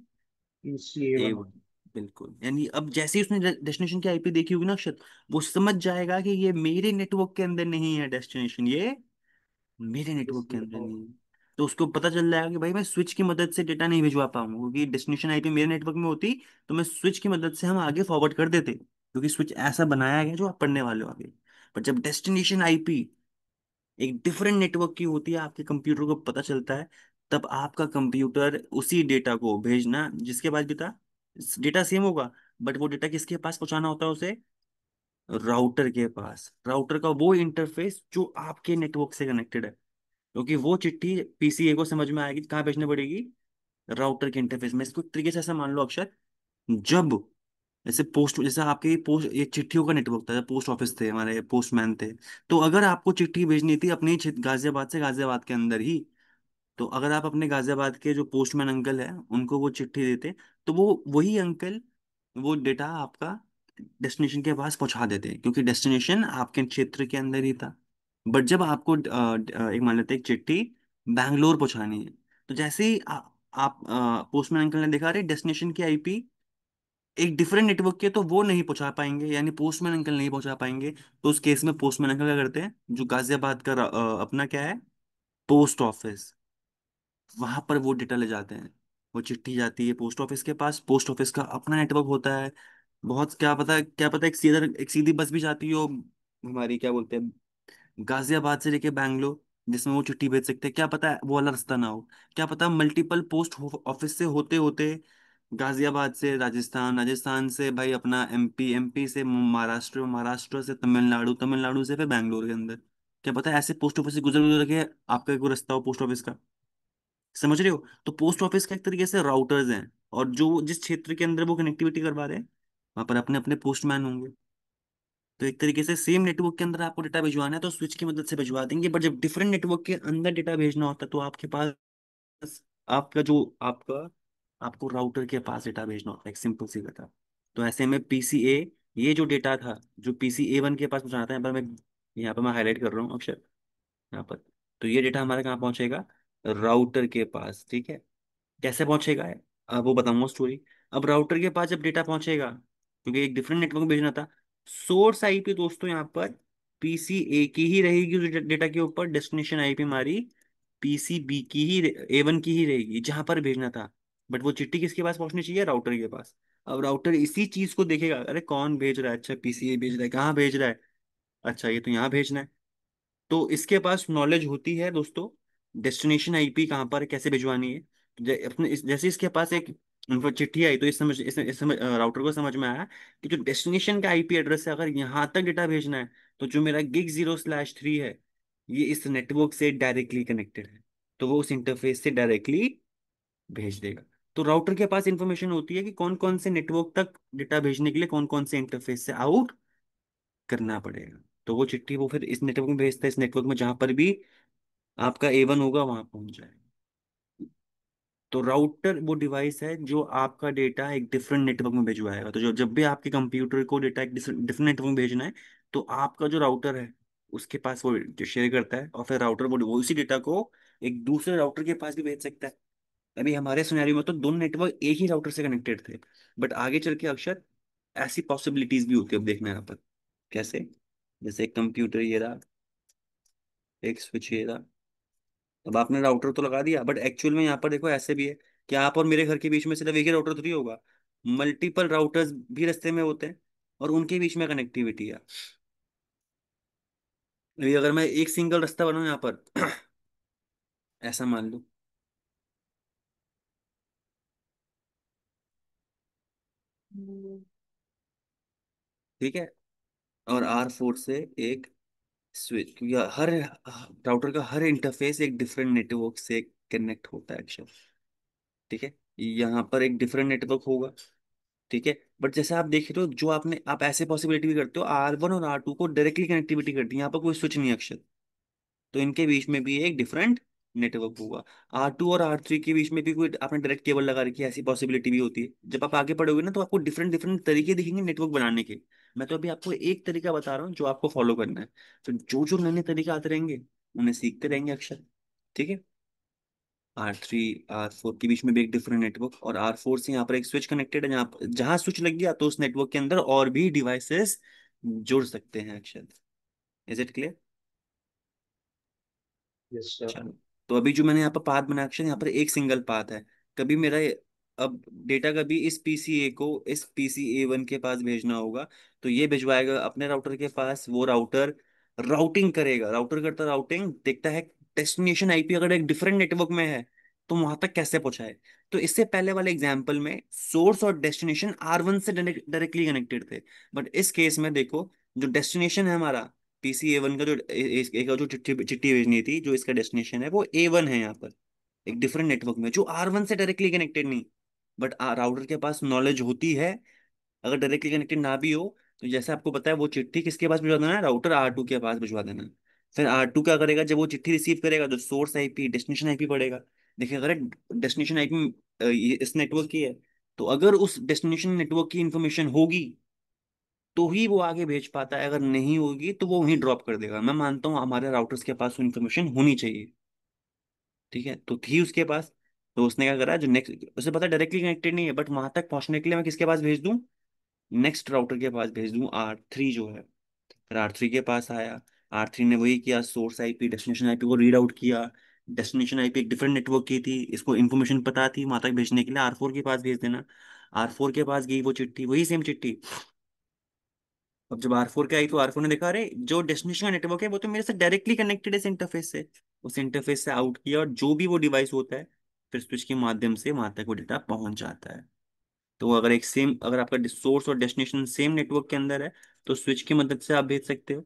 पीसीए ए। वन। बिल्कुल, यानी अब जैसे ही उसने डेस्टिनेशन की आईपी देखी होगी ना अक्षत, वो समझ जाएगा कि ये मेरे नेटवर्क के अंदर नहीं है डेस्टिनेशन, ये मेरे नेटवर्क के अंदर नहीं है। तो उसको पता चल जाएगा कि भाई मैं स्विच की मदद से डेटा नहीं भिजवा पाऊंगा, क्योंकि डेस्टिनेशन आईपी मेरे नेटवर्क में होती, तो मैं स्विच की मदद से हम आगे फॉरवर्ड कर देते, क्योंकि स्विच ऐसा बनाया गया जो आप पढ़ने वाले हो आगे। पर जब डेस्टिनेशन आईपी एक डिफरेंट नेटवर्क की होती है, आपके कंप्यूटर को पता चलता है, तब आपका कंप्यूटर उसी डेटा को भेजना, जिसके बाद डेटा डेटा सेम होगा, बट वो डेटा किसके पास पहुंचाना होता है उसे? राउटर के पास। राउटर का वो इंटरफेस जो आपके नेटवर्क से कनेक्टेड है, क्योंकि वो चिट्ठी पीसीए को समझ में आएगी, कहाँ भेजनी पड़ेगी? राउटर के इंटरफेस में। इसको एक तरीके से ऐसा मान लो अक्षर, जब जैसे पोस्ट, जैसे आपके पोस्ट, ये चिट्ठियों का नेटवर्क था, पोस्ट ऑफिस थे, हमारे पोस्टमैन थे। तो अगर आपको चिट्ठी भेजनी थी अपनी गाजियाबाद से गाजियाबाद के अंदर ही, तो अगर आप अपने गाजियाबाद के जो पोस्टमैन अंकल हैं उनको वो चिट्ठी देते, तो वो वही अंकल वो डेटा आपका डेस्टिनेशन के पास पहुंचा देते, क्योंकि डेस्टिनेशन आपके क्षेत्र के अंदर ही था। बट जब आपको एक मान लेते हैं एक चिट्ठी बैंगलोर पहुंचानी है, तो जैसे ही आप पोस्टमैन अंकल ने देखा, अरे डेस्टिनेशन की आईपी एक डिफरेंट नेटवर्क के, तो वो नहीं पहुंचा पाएंगे, यानी पोस्टमैन अंकल नहीं पहुंचा पाएंगे। तो उस केस में पोस्टमैन अंकल क्या करते हैं, जो गाजियाबाद का अपना क्या है, पोस्ट ऑफिस, वहां पर वो डेटा ले जाते हैं। वो चिट्ठी जाती है पोस्ट ऑफिस के पास, पोस्ट ऑफिस का अपना नेटवर्क होता है। बहुत, क्या पता एक सीधी बस भी जाती हो, हमारी क्या बोलते हैं, गाजियाबाद से लेके बैंगलोर, जिसमें वो चिट्ठी भेज सकते हैं। क्या पता है वो वाला रास्ता ना हो, क्या पता मल्टीपल पोस्ट ऑफिस से होते होते गाजियाबाद से राजस्थान, राजस्थान से भाई अपना एमपी, एमपी से महाराष्ट्र, महाराष्ट्र से तमिलनाडु, तमिलनाडु से फिर बैंगलोर के अंदर। क्या पता है ऐसे पोस्ट ऑफिस से गुजर गुजर के आपका कोई रास्ता हो पोस्ट ऑफिस का। समझ रहे हो? तो पोस्ट ऑफिस का एक तरीके से राउटर्स हैं, और जो जिस क्षेत्र के अंदर वो कनेक्टिविटी करवा रहे हैं, वहां पर अपने अपने पोस्टमैन होंगे। तो एक तरीके से सेम नेटवर्क के अंदर आपको डेटा भिजवाना है तो स्विच की मदद से भिजवा देंगे, बट जब डिफरेंट नेटवर्क के अंदर डेटा भेजना होता है तो आपके पास, आपका जो आपका आपको राउटर के पास डेटा भेजना होता है, एक सिंपल सी बता। तो ऐसे में पीसीए, ये जो डेटा था जो पीसीए 1 के पास पहुंचाना था, यहाँ पर मैं हाईलाइट कर रहा हूँ अक्षर, यहाँ पर। तो ये डेटा हमारे कहाँ पहुंचेगा? राउटर के पास, ठीक है। कैसे पहुंचेगा? अब वो बताऊंगा स्टोरी। अब राउटर के पास जब डेटा पहुंचेगा, क्योंकि एक डिफरेंट नेटवर्क में भेजना था, सोर्स आईपी दोस्तों यहाँ पर पीसी ए की ही रहेगी उस डेटा के ऊपर, डेस्टिनेशन आईपी हमारी पीसी बी की ही, A1 की ही रहेगी जहां पर भेजना था। बट वो चिट्ठी किसके पास पहुंचनी चाहिए? राउटर के पास। अब राउटर इसी चीज को देखेगा, अरे कौन भेज रहा है, अच्छा पीसीए भेज रहा है, कहाँ भेज रहा है, अच्छा ये तो यहाँ भेजना है। तो इसके पास नॉलेज होती है दोस्तों, डेस्टिनेशन आईपी कहाँ पर है, कैसे भिजवानी है। जैसे इसके पास एक चिट्ठी आई, तो इस समझ राउटर को समझ में आया कि जो डेस्टिनेशन का आईपी एड्रेस है, अगर यहाँ तक डेटा भेजना है, तो जो मेरा gig0/3 है, ये इस नेटवर्क से डायरेक्टली कनेक्टेड है, तो वो उस इंटरफेस से डायरेक्टली भेज देगा। तो राउटर के पास इंफॉर्मेशन होती है कि कौन कौन से नेटवर्क तक डेटा भेजने के लिए कौन कौन से इंटरफेस से आउट करना पड़ेगा। तो वो चिट्ठी वो फिर इस नेटवर्क में भेजता है, इस नेटवर्क में जहां पर भी आपका A1 होगा वहां पहुंच जाएगा। तो राउटर वो डिवाइस है जो आपका डेटा एक डिफरेंट नेटवर्क में भिजवाएगा। तो जो जब भी आपके कंप्यूटर को डेटा एक डिफरेंट नेटवर्क में भेजना है, तो आपका जो राउटर है उसके पास वो शेयर करता है, और फिर राउटर वो उसी डेटा को एक दूसरे राउटर के पास भी भेज सकता है। अभी हमारे सिनेरियो में तो दोनों नेटवर्क एक ही राउटर से कनेक्टेड थे, बट आगे चल के अक्षर ऐसी पॉसिबिलिटीज भी होती है। अब देखना है यहाँ पर कैसे, जैसे एक कंप्यूटर ये रहा, एक स्विच ये रहा। अब आपने राउटर तो लगा दिया, बट एक्चुअल में यहाँ पर देखो ऐसे भी है कि आप और मेरे घर के बीच में सिर्फ एक ही राउटर थोड़ी होगा, मल्टीपल राउटर्स भी रास्ते में होते हैं, और उनके बीच में कनेक्टिविटी है। अभी अगर मैं एक सिंगल रास्ता बनाऊं यहाँ पर ऐसा मान लो, ठीक है, और R4 से एक स्विच, क्योंकि हर राउटर का हर इंटरफेस एक डिफरेंट नेटवर्क से कनेक्ट होता है अक्षर, ठीक है। यहाँ पर एक डिफरेंट नेटवर्क होगा, ठीक है। बट जैसे आप देख रहे हो, जो आप ऐसे पॉसिबिलिटी भी करते हो, R1 और R2 को डायरेक्टली कनेक्टिविटी करती है, यहाँ पर कोई स्विच नहीं है अक्षर, तो इनके बीच में भी एक डिफरेंट नेटवर्क होगा। R2 और R3 के बीच में भी कोई आपने डायरेक्ट केबल लगा रखी है, ऐसी पॉसिबिलिटी भी होती है। जब आप आगे पढ़ोगे ना, तो आपको डिफरेंट डिफरेंट तरीके दिखेंगे नेटवर्क बनाने के। मैं तो अभी आपको एक तरीका बता रहा हूँ जो आपको फॉलो करना है, तो जो जो नए नए तरीके आते रहेंगे उन्हें सीखते रहेंगे अक्षर, ठीक है। R3 R4 के बीच में भी एक डिफरेंट नेटवर्क, और R4 से यहाँ पर एक स्विच कनेक्टेड है, जहाँ जहाँ स्विच लग गया तो उस नेटवर्क के अंदर और भी डिवाइसेस जुड़ सकते हैं अक्षर। Is it clear? Yes sir. चलो, तो अभी जो मैंने यहाँ पर पाथ बनाया अक्षर, यहाँ पर एक सिंगल पाथ है। कभी मेरा अब डेटा कभी इस पीसीए को इस पीसीए 1 के पास भेजना होगा, तो ये भिजवाएगा अपने राउटर के पास, वो राउटर राउटिंग करेगा, राउटर करता राउटिंग, देखता है डेस्टिनेशन आईपी अगर एक डिफरेंट नेटवर्क में है, तो वहां तक कैसे पहुंचाए। तो इससे पहले वाले एग्जाम्पल में सोर्स और डेस्टिनेशन R1 से डायरेक्टली कनेक्टेड थे। बट इस केस में देखो, जो डेस्टिनेशन है हमारा PC A1 का, जो एक जो चिट्ठी चिट्ठी भेजनी थी, जो इसका डेस्टिनेशन है वो A1 है यहाँ पर, एक डिफरेंट नेटवर्क में, जो R1 से डायरेक्टली कनेक्टेड नहीं। बट राउटर के पास नॉलेज होती है, अगर डायरेक्टली कनेक्टेड ना भी हो, तो जैसे आपको पता है वो चिट्ठी किसके पास भिजवा देना है, राउटर R2 के पास भिजवा देना है। फिर R2 क्या करेगा, जब वो चिट्ठी रिसीव करेगा तो सोर्स आईपी डेस्टिनेशन आईपी पड़ेगा। देखिए अगर डेस्टिनेशन आईपी इस नेटवर्क की है, तो अगर उस डेस्टिनेशन नेटवर्क की इंफॉर्मेशन होगी तो ही वो आगे भेज पाता है, अगर नहीं होगी तो वो वहीं ड्रॉप कर देगा। मैं मानता हूँ हमारे राउटर्स के पास वो इन्फॉर्मेशन होनी चाहिए, ठीक है, तो थी उसके पास। तो उसने क्या करा, जो नेक्स्ट, उसे पता डायरेक्टली कनेक्टेड नहीं है, बट वहां तक पहुंचने के लिए मैं किसके पास भेज दूं, नेक्स्ट राउटर के पास भेज दूं, R3 जो है। फिर R3 के पास आया, R3 ने वही किया, सोर्स आईपी डेस्टिनेशन आईपी को रीड आउट किया। डेस्टिनेशन आईपी एक डिफरेंट नेटवर्क की थी, इसको इन्फॉर्मेशन पता थी, वहां तक भेजने के लिए R4 के पास भेज देना। R4 के पास गई वो चिट्ठी, वही सेम चिट्ठी। अब जब R4 के आई तो R4 ने देखा, अरे जो डेस्टिनेशन का नेटवर्क है वो तो मेरे से डायरेक्टली कनेक्टेड है इस इंटरफेस से। उस इंटरफेस से आउट किया, और जो भी वो डिवाइस होता है, फिर स्विच के माध्यम से वहां तक वो डेटा पहुंच जाता है। तो अगर एक सेम, अगर आपका सोर्स और डेस्टिनेशन सेम नेटवर्क के अंदर है, तो स्विच की मदद से आप भेज सकते हो।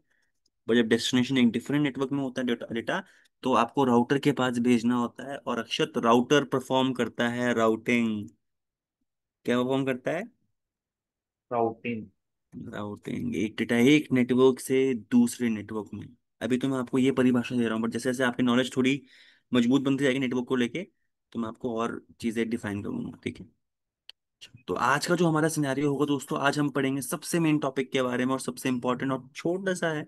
पर जब डेस्टिनेशन एक डिफरेंट नेटवर्क में होता है डेटा, तो आपको राउटर के पास भेजना होता है। और अक्षर राउटर परफॉर्म करता है राउटिंग। क्या परफॉर्म करता है, राउटिंग। राउटिंग, एक डेटा एक नेटवर्क से दूसरे नेटवर्क में। अभी तो मैं आपको ये परिभाषा दे रहा हूँ, बट जैसे जैसे आपकी नॉलेज थोड़ी मजबूत बनती जाएगी नेटवर्क को लेके, तो मैं आपको और चीजें डिफाइन करूंगा, ठीक है। तो आज का जो हमारा सिनेरियो होगा दोस्तों, आज हम पढ़ेंगे सबसे मेन टॉपिक के बारे में, और सबसे इम्पोर्टेंट और छोटा सा है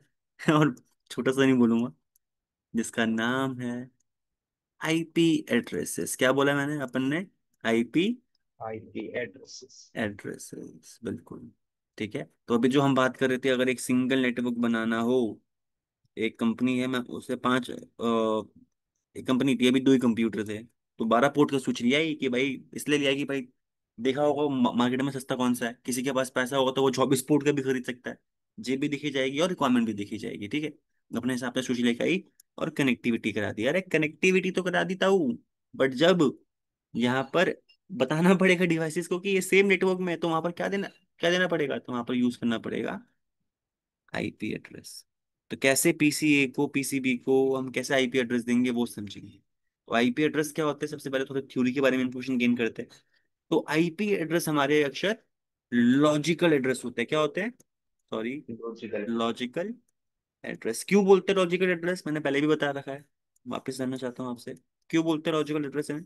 और छोटा सा नहीं बोलूंगा, जिसका नाम है आईपी एड्रेसेस। क्या बोला मैंने, अपन ने आईपी आईपी एड्रेसेस। एड्रेसेस, बिल्कुल। ठीक है, तो अभी जो हम बात कर रहे थे, अगर एक सिंगल नेटवर्क बनाना हो, एक कंपनी है, मैं उसे एक कंपनी थी, अभी दो ही कंप्यूटर थे, तो 12 पोर्ट का स्विच लिया ही कि भाई, इसलिए लिया कि भाई देखा होगा मार्केट में सस्ता कौन सा है, किसी के पास पैसा होगा तो वो 24 पोर्ट का भी खरीद सकता है। जेब भी दिखी जाएगी और रिक्वायरमेंट भी दिखी जाएगी, ठीक है। अपने हिसाब से स्विच लेकर आई और कनेक्टिविटी करा दी। अरे कनेक्टिविटी तो करा देता हूँ, बट जब यहाँ पर बताना पड़ेगा डिवाइसेस को कि ये सेम नेटवर्क में है, तो वहां पर क्या देना पड़ेगा, तो वहां पर यूज करना पड़ेगा आईपी एड्रेस। तो कैसे PCA को PCB को हम कैसे आईपी एड्रेस देंगे वो समझेंगे। तो आईपी एड्रेस क्या होता है, सबसे पहले थोड़ा थ्योरी के बारे में इंफॉर्मेशन गेन करते हैं। तो आईपी एड्रेस हमारे अक्षर लॉजिकल एड्रेस होते हैं, क्या होते हैं, sorry, logical address. Logical address. क्यों बोलते हैं लॉजिकल एड्रेस, मैंने पहले भी बता रखा है, वापस जानना चाहता हूँ आपसे, क्यों बोलते हैं लॉजिकल एड्रेस है।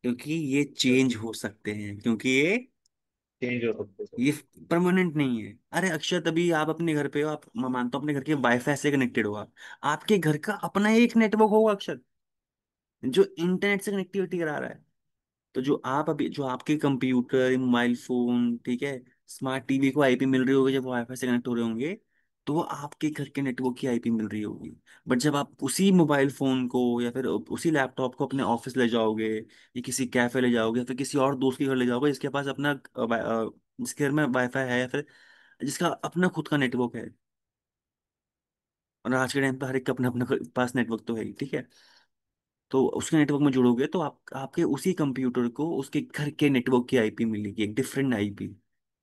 क्योंकि ये चेंज हो सकते हैं, क्योंकि चेंज हो सकते हैं। ये परमानेंट नहीं है। अरे अक्षर, तभी आप अपने घर पे हो, आप, मैं मानता हूँ अपने घर के वाईफाई से कनेक्टेड हो आप, आपके घर का अपना एक नेटवर्क होगा अक्षर, जो इंटरनेट से कनेक्टिविटी करा रहा है। तो जो आप अभी, जो आपके कंप्यूटर, मोबाइल फोन, ठीक है, स्मार्ट टीवी को आईपी मिल रही होगी, जब वो वाईफाई से कनेक्ट हो रहे होंगे, तो वो आपके घर के नेटवर्क की आईपी मिल रही होगी। बट जब आप उसी मोबाइल फोन को या फिर उसी लैपटॉप को अपने ऑफिस ले जाओगे, या किसी कैफे ले जाओगे, या फिर किसी और दोस्त के घर ले जाओगे जिसके पास अपना जिसके घर में वाईफाई है, या फिर जिसका अपना खुद का नेटवर्क है, और आज के टाइम पे हर एक का अपना अपना पास नेटवर्क तो है ही, ठीक है, तो उसके नेटवर्क में जुड़ोगे तो आपके उसी कंप्यूटर को उसके घर के नेटवर्क की आईपी मिलेगी, एक डिफरेंट आईपी।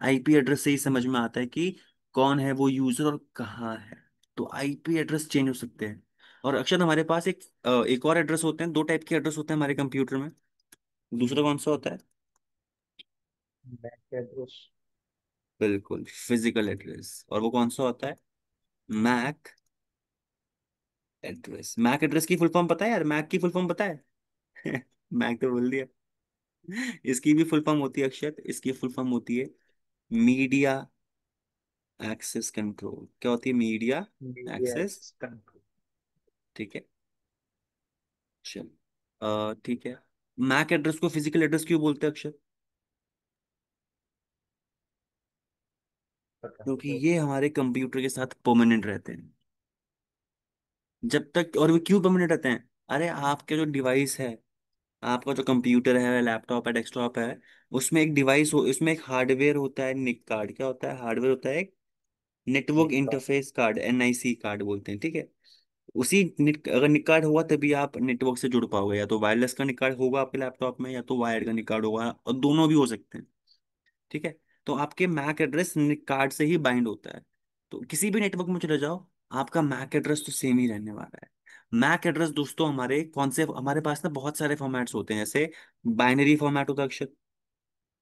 आईपी एड्रेस से ही समझ में आता है कि कौन है वो यूजर और कहाँ है। तो आईपी एड्रेस चेंज हो सकते हैं। और अक्षर हमारे पास एक और एड्रेस होते हैं, दो टाइप के एड्रेस होते हैं हमारे कंप्यूटर में। दूसरा कौन सा होता है, मैक एड्रेस। बिल्कुल फिजिकल एड्रेस, और वो कौन सा होता है, मैक एड्रेस। मैक एड्रेस की फुल फॉर्म पता है यार, मैक की फुल फॉर्म पता है मैक तो बोल दिया। इसकी भी फुल फॉर्म होती है अक्षर, इसकी फुल फॉर्म होती है मीडिया एक्सेस कंट्रोल। क्या होती है, media media access, access control. ठीक है। चल, ठीक है। मैक एड्रेस को फिजिकल एड्रेस क्यों बोलते हैं अक्षर, पता है क्योंकि तो। ये हमारे कंप्यूटर के साथ परमानेंट रहते हैं जब तक। और वो क्यों परमानेंट रहते हैं, अरे आपके जो डिवाइस है, आपका जो कंप्यूटर है, लैपटॉप है, डेस्कटॉप है, उसमें एक डिवाइस हो, उसमें एक हार्डवेयर होता है, निक कार्ड। क्या होता है, हार्डवेयर होता है एक नेटवर्क निका। इंटरफेस कार्ड, NIC कार्ड बोलते हैं, ठीक है। अगर निक कार्ड होगा तभी आप नेटवर्क से जुड़ पाओगे, या तो वायरलेस का निक कार्ड होगा आपके लैपटॉप में, या तो वायर्ड का निक कार्ड होगा, और दोनों भी हो सकते हैं। ठीक है। तो आपके मैक एड्रेस निक कार्ड से ही बाइंड होता है। तो किसी भी नेटवर्क में चले जाओ, आपका मैक एड्रेस तो सेम ही रहने वाला है। मैक एड्रेस दोस्तों हमारे पास ना बहुत सारे फॉर्मेट्स होते हैं। जैसे बाइनरी फॉर्मेट होता है अक्षर,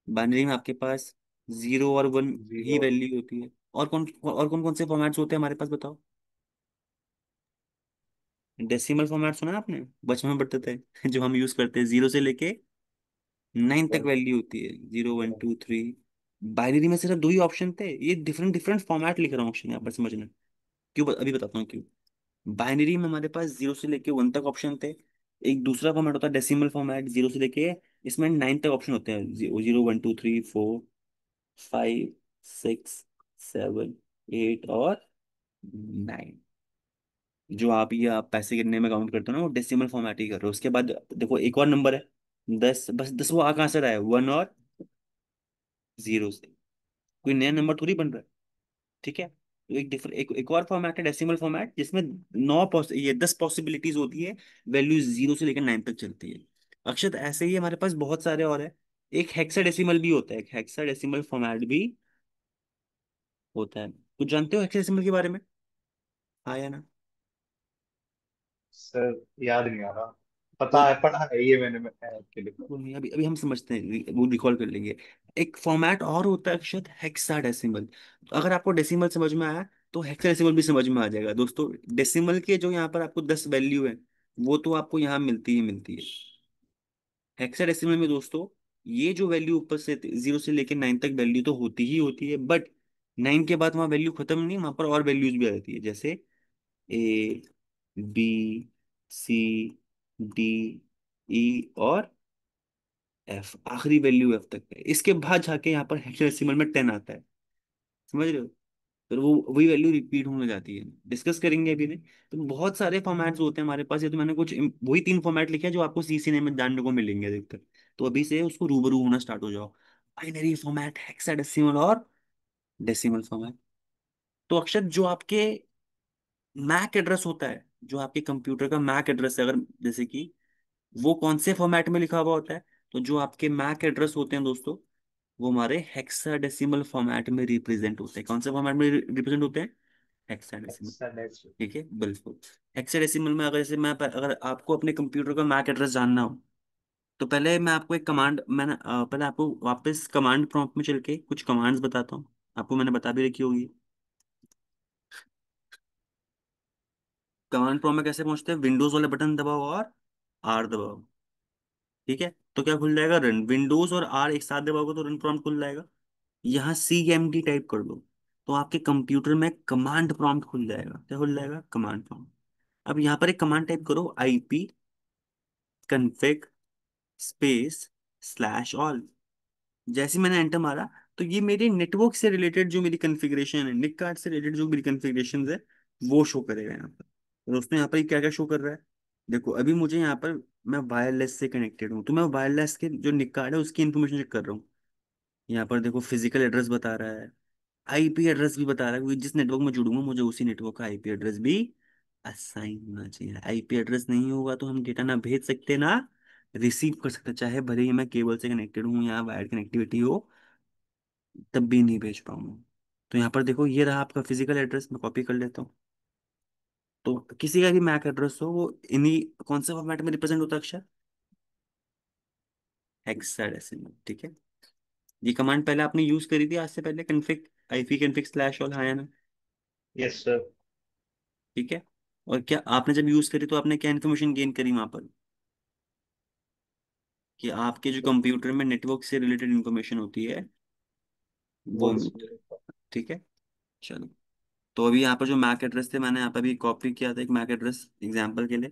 बाइनरी में आपके पास 0 और 1 ही 0। वैल्यू होती है। और कौन कौन से फॉर्मेट्स होते हैं हमारे पास बताओ। डेसिमल फॉर्मेट सुना है आपने, बचपन में पढ़ते थे जो हम यूज करते हैं, 0 से लेके 9 तक वन। वैल्यू होती है, 0 1 2 3। बाइनरी में सिर्फ दो ही ऑप्शन थे, ये डिफरेंट डिफरेंट फॉर्मेट लिख रहा हूँ ऑप्शन यहाँ पर समझना। अभी बताता हूँ क्यों। बाइनरी में हमारे पास 0 से लेके 1 तक ऑप्शन थे। एक दूसरा फॉर्मेट होता है डेसिमल फॉर्मेट, 0 से लेके, इसमें 9 तक ऑप्शन होते हैं, 0 1 2 3 4 5 6 7 8 और 9। जो आप पैसे गिनने में काउंट करते हो ना, वो डेसिमल फॉर्मेट ही कर रहे हो। उसके बाद देखो एक और नंबर है 10, बस 10 वो आ कहाँ से रहा है, 1 और 0 से। कोई नया नंबर थोड़ी बन रहा है। ठीक है। तो एक और फॉर्मेट है डेसिमल फॉर्मेट, जिसमें 10 पॉसिबिलिटीज होती है, वैल्यू 0 से लेकर 9 तक चलती है। अक्षत ऐसे ही हमारे पास बहुत सारे और है। एक हेक्साडेसिमल भी होता है, एक हेक्साडेसिमल फॉर्मेट भी होता है। कुछ जानते हो हेक्साडेसिमल के बारे में, हाँ या ना? सर याद नहीं आ रहा। कोई पता है, पढ़ा है ये मैंने आपके लिए। कोई नहीं, अभी अभी हम समझते हैं, वो रिकॉल कर लेंगे। एक फॉर्मेट और होता है अक्षत हेक्साडेसिमल। अगर आपको डेसिमल समझ में आया तो हेक्साडेसिमल भी समझ में आ जाएगा दोस्तों। डेसिमल के जो यहाँ पर आपको 10 वैल्यू है, वो तो आपको यहाँ मिलती ही मिलती है। हेक्साडेसिमल में दोस्तों ये जो वैल्यू ऊपर से 0 से लेकर 9 तक वैल्यू तो होती ही होती है, बट 9 के बाद वहाँ वैल्यू खत्म नहीं, वहां पर और वैल्यूज भी आ जाती है। जैसे A B C D E और F, आखिरी वैल्यू F तक है। इसके बाद जाके यहाँ पर हेक्साडेसिमल में 10 आता है। समझ रहे हो? फिर वो वही वैल्यू रिपीट होने जाती है, डिस्कस करेंगे अभी ने। तो बहुत सारे फॉर्मेट्स होते हैं हमारे पास, ये तो मैंने वही 3 फॉर्मेट लिखे हैं जो आपको सीसीएनए में जानने को मिलेंगे अधिकतर। तो अभी से उसको रूबरू होना स्टार्ट हो जाओ। बाइनरी फॉर्मेट, हेक्साडेसिमल और डेसिमल फॉर्मेट। तो अक्षर जो आपके मैक एड्रेस होता है, जो आपके कंप्यूटर का मैक एड्रेस है, अगर जैसे कि वो कौन से फॉर्मेट में लिखा हुआ होता है, तो जो आपके मैक एड्रेस होते हैं दोस्तों, वो हमारे हेक्साडेसिमल फॉर्मेट में रिप्रेजेंट होते हैं। कौन से फॉर्मेट में रिप्रेजेंट होते हैं? हेक्साडेसिमल। हेक्साडेसिमल। ठीक है, बिल्कुल। हेक्साडेसिमल में अगर आपको अपने कंप्यूटर का मैक एड्रेस जानना हो, तो पहले मैं आपको एक कमांड मैंने पहले आपको वापस कमांड प्रॉम्प्ट में चल के कुछ कमांड्स बताता हूँ। आपको मैंने बता भी रखी होगी। कमांड प्रॉम्प्ट में कैसे पहुंचते हैं, विंडोज वाले बटन दबाओ और आर दबाओ। ठीक है। तो क्या खुल जाएगा, रन। विंडोज और आर एक साथ दबाओगे तो रन प्रॉम्प्ट खुल जाएगा। यहाँ CMD टाइप कर दो, तो आपके कंप्यूटर में कमांड प्रॉम्प्ट खुल जाएगा। क्या खुल जाएगा, कमांड प्रॉम्प्ट। अब यहाँ पर एक कमांड टाइप करो, IP config स्पेस /all। जैसे ही मैंने एंटर मारा, तो ये मेरे नेटवर्क से रिलेटेड जो मेरी कॉन्फ़िगरेशन है, निक कार्ड से रिलेटेड जो मेरी कॉन्फ़िगरेशन है, वो शो करेगा यहाँ पर। तो दोस्तों यहाँ पर क्या क्या शो कर रहा है, देखो अभी मुझे यहाँ पर, मैं वायरलेस से कनेक्टेड हूँ, तो मैं वायरलेस के जो निक कार्ड है उसकी इन्फॉर्मेशन चेक कर रहा हूँ। यहाँ पर देखो फिजिकल एड्रेस बता रहा है, IP एड्रेस भी बता रहा है, क्योंकि जिस नेटवर्क में जुड़ूंगा मुझे उसी नेटवर्क का IP एड्रेस भी असाइन होना चाहिए। IP एड्रेस नहीं होगा तो हम डेटा ना भेज सकते ना रिसीव कर सकते, चाहे भले ही मैं केबल से कनेक्टेड हूँ या वायर कनेक्टिविटी हो, तब भी नहीं भेज पाऊंगा। तो यहाँ पर देखो ये रहा आपका फिजिकल एड्रेस, मैं कॉपी कर लेता हूँ। तो किसी का भी मैक एड्रेस हो, वो इन्हीं कौन से फॉर्मेट में रिप्रेजेंट होता है अक्षर, हेक्साडेसिमल। ठीक है। ये कमांड पहले आपने यूज करी थी आज से पहले, कन्फिग IP config /all, हाँ या ना? Yes sir. ठीक है। और क्या आपने जब यूज करी तो आपने क्या इन्फॉर्मेशन गेन करी वहां पर, कि आपके जो कंप्यूटर में नेटवर्क से रिलेटेड इन्फॉर्मेशन होती है वो वो मिलता है। ठीक है। चलो, तो अभी यहाँ पर जो मैक एड्रेस थे, मैंने यहाँ पर भी कॉपी किया था एक मैक एड्रेस एग्जाम्पल के लिए।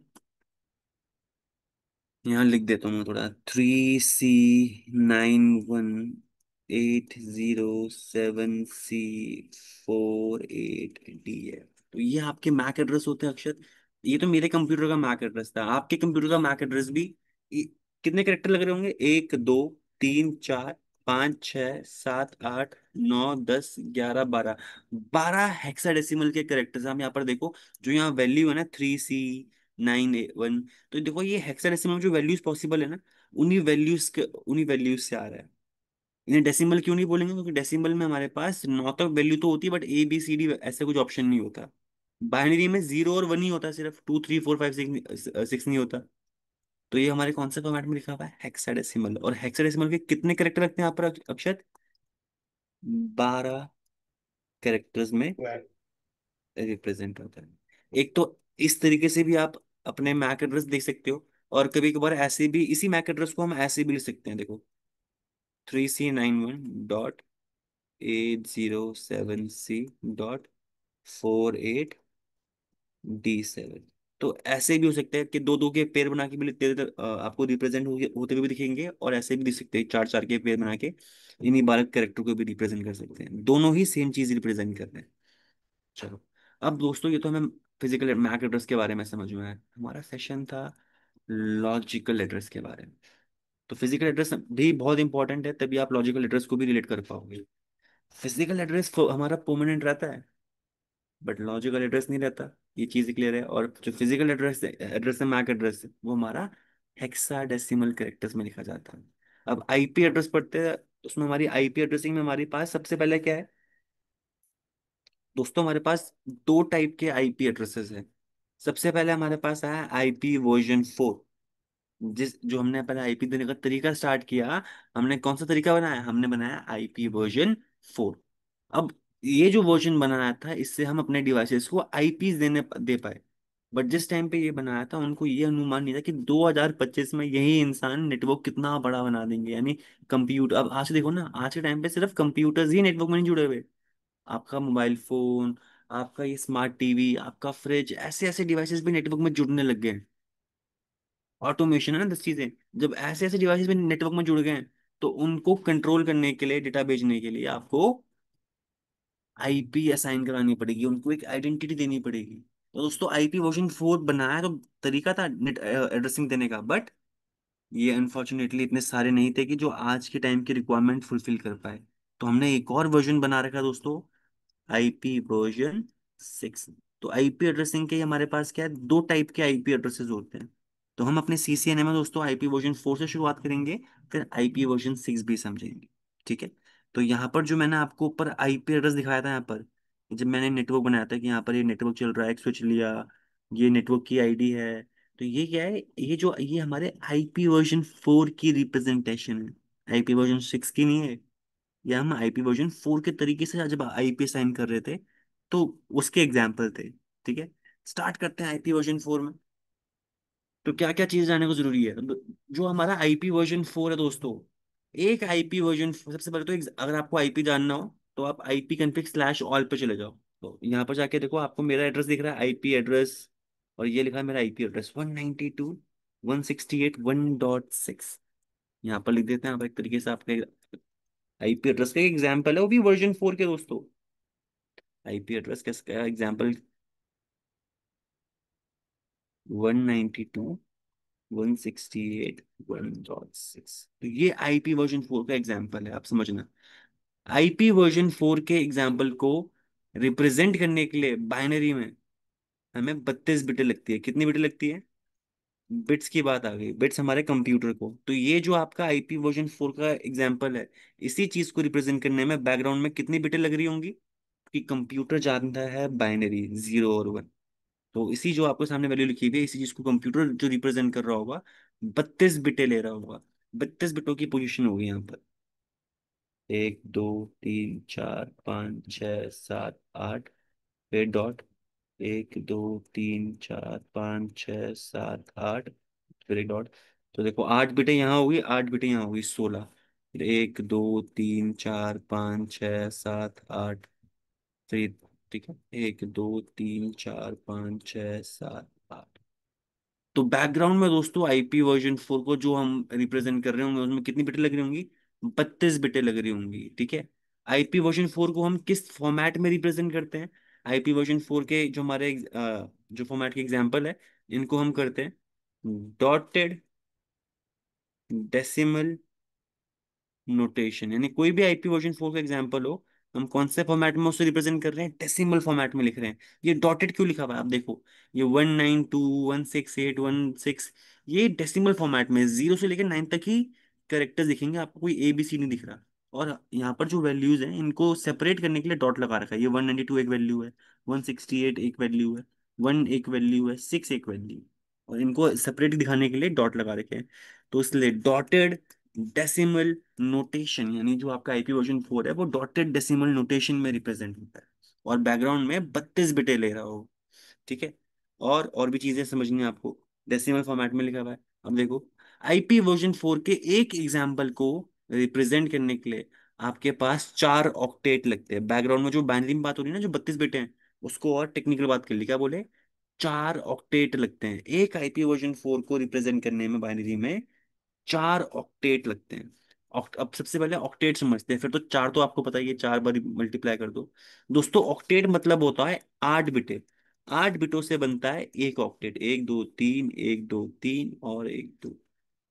यहाँ लिख देता हूँ मैं थोड़ा, 3C918074 8D है। तो ये आपके मैक एड्रेस होते हैं अक्षर। ये तो मेरे कंप्यूटर का मैक एड्रेस था, आपके कंप्यूटर का मैक एड्रेस भी कितने करेक्टर लग रहे होंगे, 1 2 3 4 पाँच छः सात आठ नौ दस ग्यारह बारह, 12 हेक्साडेसिमल के कैरेक्टर्स हम यहाँ पर देखो। जो यहाँ वैल्यू है ना 3C 9 1, तो देखो ये हेक्साडेसिमल में जो वैल्यूज पॉसिबल है ना, उन्हीं वैल्यूज से आ रहा है। इन्हें डेसिमल क्यों नहीं बोलेंगे, क्योंकि डेसिमल में हमारे पास 9 तक वैल्यू तो होती है, बट ABCD ऐसे कुछ ऑप्शन नहीं होता। बाइनरी में 0 और 1 ही होता है, सिर्फ 2 3 4 5 6 नहीं होता। तो ये हमारे कौन से फॉर्मेट में लिखा हुआ है, हेक्साडेसिमल। और हेक्साडेसिमल के कितने कैरेक्टर लगते हैं यहाँ पर अक्षत, 12 कैरेक्टर्स में रिप्रेजेंट होता है। एक तो इस तरीके से भी आप अपने मैक एड्रेस देख सकते हो, और कभी कभार ऐसे भी इसी मैक एड्रेस को हम ऐसे भी लिख सकते हैं, देखो 3C 9 1 .8 0 7 C.48 D7। तो ऐसे भी हो सकता है कि दो दो के पेयर बना के भी आपको रिप्रेजेंट होते हुए भी दिखेंगे, और ऐसे भी दिख सकते हैं चार चार के पेयर बना के इन्हीं 12 कैरेक्टर को भी रिप्रेजेंट कर सकते हैं। दोनों ही सेम चीज रिप्रेजेंट कर रहे हैं। चलो, अब दोस्तों ये तो हमें फिजिकल मैक एड्रेस के बारे में समझ में आया। हमारा सेशन था लॉजिकल एड्रेस के बारे में। तो फिजिकल एड्रेस भी बहुत इंपॉर्टेंट है, तभी आप लॉजिकल एड्रेस को भी रिलेट कर पाओगे। फिजिकल एड्रेस हमारा परमानेंट रहता है, बट लॉजिकल एड्रेस नहीं रहता। ये चीज क्लियर है। और जो फिजिकल एड्रेस है मैक एड्रेस, वो हमारा हेक्साडेसिमल कैरेक्टर्स में लिखा जाता है। अब आईपी एड्रेस पढ़ते हैं, उसमें हमारी आईपी एड्रेसिंग में हमारे पास सबसे पहले क्या है दोस्तों, हमारे पास दो टाइप के आईपी एड्रेसेस हैं। सबसे पहले हमारे पास आया IP वर्जन 4। जिस जो हमने पहले आईपी देने का तरीका स्टार्ट किया, हमने कौन सा तरीका बनाया, हमने बनाया IP वर्जन 4। अब ये जो वर्जन बनाया था, इससे हम अपने डिवाइसेस को आईपीज दे पाए। बट जिस टाइम पे ये बनाया था, उनको ये अनुमान नहीं था कि 2025 में यही इंसान नेटवर्क कितना बड़ा बना देंगे, यानी कंप्यूटर। अब आज देखो ना, आज के टाइम पे सिर्फ कंप्यूटर्स ही नेटवर्क में नहीं जुड़े हुए। आपका मोबाइल फोन, आपका ये स्मार्ट टीवी, आपका फ्रिज, ऐसे ऐसे डिवाइसेस भी नेटवर्क में जुड़ने लग गए हैं। ऑटोमेशन है ना 10 चीजें। जब ऐसे ऐसे डिवाइसेस भी नेटवर्क में जुड़ गए हैं, तो उनको कंट्रोल करने के लिए, डेटा भेजने के लिए आपको आईपी असाइन करानी पड़ेगी, उनको एक आइडेंटिटी देनी पड़ेगी। तो दोस्तों IP वर्जन 4 बनाया तो तरीका था नेट एड्रेसिंग देने का, बट ये अनफॉर्चुनेटली इतने सारे नहीं थे कि जो आज के टाइम की रिक्वायरमेंट फुलफिल कर पाए। तो हमने एक और वर्जन बना रखा दोस्तों, IP वर्जन 6। तो आईपी एड्रेसिंग के हमारे पास क्या है, दो टाइप के आईपी एड्रेसेस होते हैं। तो हम अपने CCNA में दोस्तों IP वर्जन 4 से शुरुआत करेंगे, फिर IP वर्जन 6 भी समझेंगे। ठीक है। तो यहाँ पर जो मैंने आपको ऊपर आईपी एड्रेस दिखाया था, यहाँ पर जब मैंने नेटवर्क बनाया था कि यहाँ पर ये नेटवर्क चल रहा है, एक स्विच लिया, ये नेटवर्क की आईडी है। तो ये क्या है, ये हमारे IP वर्जन 4 की रिप्रेजेंटेशन है, IP वर्जन 6 की नहीं है। या हम IP वर्जन 4 के तरीके से जब आईपी साइन कर रहे थे, तो उसके एग्जाम्पल थे। ठीक है, स्टार्ट करते हैं IP वर्जन 4 में। तो क्या क्या चीज जानने को जरूरी है, तो जो हमारा IP वर्जन 4 है दोस्तों, एक सबसे पहले तो अगर आपको आईपी जानना हो, तो आप IP config/all पे चले जाओ। तो यहाँ पर जाके देखो, आपको मेरा एड्रेस दिख रहा है, आईपी एड्रेस, और ये लिखा है मेरा आईपी एड्रेस 192.168.1.6। यहाँ पर लिख देते हैं आप, एक तरीके से आपके आईपी एड्रेस का एग्जाम्पल है, वो भी वर्जन 4 के दोस्तों। आईपी एड्रेस का एग्जाम्पल 192.168.1.6। तो ये IP वर्जन 4 का एग्जाम्पल है, आप समझना। IP वर्जन 4 के एग्जाम्पल को रिप्रेजेंट करने के लिए बाइनरी में हमें 32 बिटें लगती है। कितनी बिटें लगती है, बिट्स की बात आ गई, बिट्स हमारे कंप्यूटर को। तो ये जो आपका IP वर्जन 4 का एग्जाम्पल है, इसी चीज को रिप्रेजेंट करने में बैकग्राउंड में कितनी बिटें लग रही होंगी, कि कंप्यूटर जानता है बाइनरी 0 और 1। तो इसी जो आपके सामने वैल्यू लिखी हुई है, इसी चीज को कंप्यूटर जो रिप्रेजेंट कर रहा होगा, 32 बिटें ले रहा होगा। 32 बिटों की पोजीशन होगी यहाँ पर, 1 2 3 4 5 6 7 8, फिर डॉट, 1 2 3 4 5 6 7 8, फिर एक डॉट। तो देखो 8 बिटें यहाँ होगी, 8 बिटें यहाँ होगी, 16। फिर 1 2 3 4 5 6 7 8, फिर ठीक है, 1 2 3 4 5 6 7 8। तो बैकग्राउंड में दोस्तों IP वर्जन 4 को जो हम रिप्रेजेंट कर रहे होंगे, उसमें कितनी बिटें लग रही होंगी, 32 बिटें लग रही होंगी। ठीक है। IP वर्जन 4 को हम किस फॉर्मेट में रिप्रेजेंट करते हैं, IP वर्जन 4 के जो हमारे जो फॉर्मेट के एग्जाम्पल है, इनको हम करते हैं डॉटेड, डेसिमल, नोटेशन, यानी कोई भी आईपी वर्जन 4 का एग्जांपल हो, हम कौन से फॉर्मेट में उसे रिप्रेजेंट कर रहे हैं, डेसिमल फॉर्मेट में लिख रहे हैं। ये डॉटेड क्यों लिखा हुआ है आप देखो, ये 192.168.16, ये डेसिमल फॉर्मेट में 0 से लेकर 9 तक ही कैरेक्टर्स दिखेंगे आपको, कोई ए बी सी नहीं दिख रहा। और यहाँ पर जो वैल्यूज हैं इनको सेपरेट करने के लिए डॉट लगा रखा है। ये 192 एक वैल्यू है, 168 एक वैल्यू है, 1 एक वैल्यू है, 6 एक वैल्यू, और इनको सेपरेट दिखाने के लिए डॉट लगा रखे हैं। तो इसलिए डॉटेड डेसिमल नोटेशन, यानी जो आपका आईपी वर्जन 4 है वो डॉटेड डेसिमल नोटेशन में रिप्रेजेंट होता है, और बैकग्राउंड में 32 बिटे ले रहा हो। ठीक है। और भी चीजें समझनी है आपको, डेसिमल फॉर्मेट में लिखा हुआ है। अब देखो, आईपी वर्जन 4 के एक एग्जाम्पल को रिप्रेजेंट करने के लिए आपके पास 4 ऑक्टेट लगते हैं। बैकग्राउंड में जो बाइनरी में बात हो रही है ना, जो 32 बिटे हैं, उसको और टेक्निकल बात कर ली, क्या बोले, 4 ऑक्टेट लगते हैं एक आईपी वर्जन 4 को रिप्रेजेंट करने में, बाइनरी में 4 ऑक्टेट लगते हैं। अब सबसे पहले ऑक्टेट समझते हैं, फिर तो चार तो आपको पता ही है, 4 बार मल्टीप्लाई कर दो। दोस्तों ऑक्टेट मतलब होता है 8 बिटे। 8 बिटों से बनता है एक ऑक्टेट, 1 2 3, 1 2 3 और 1 2।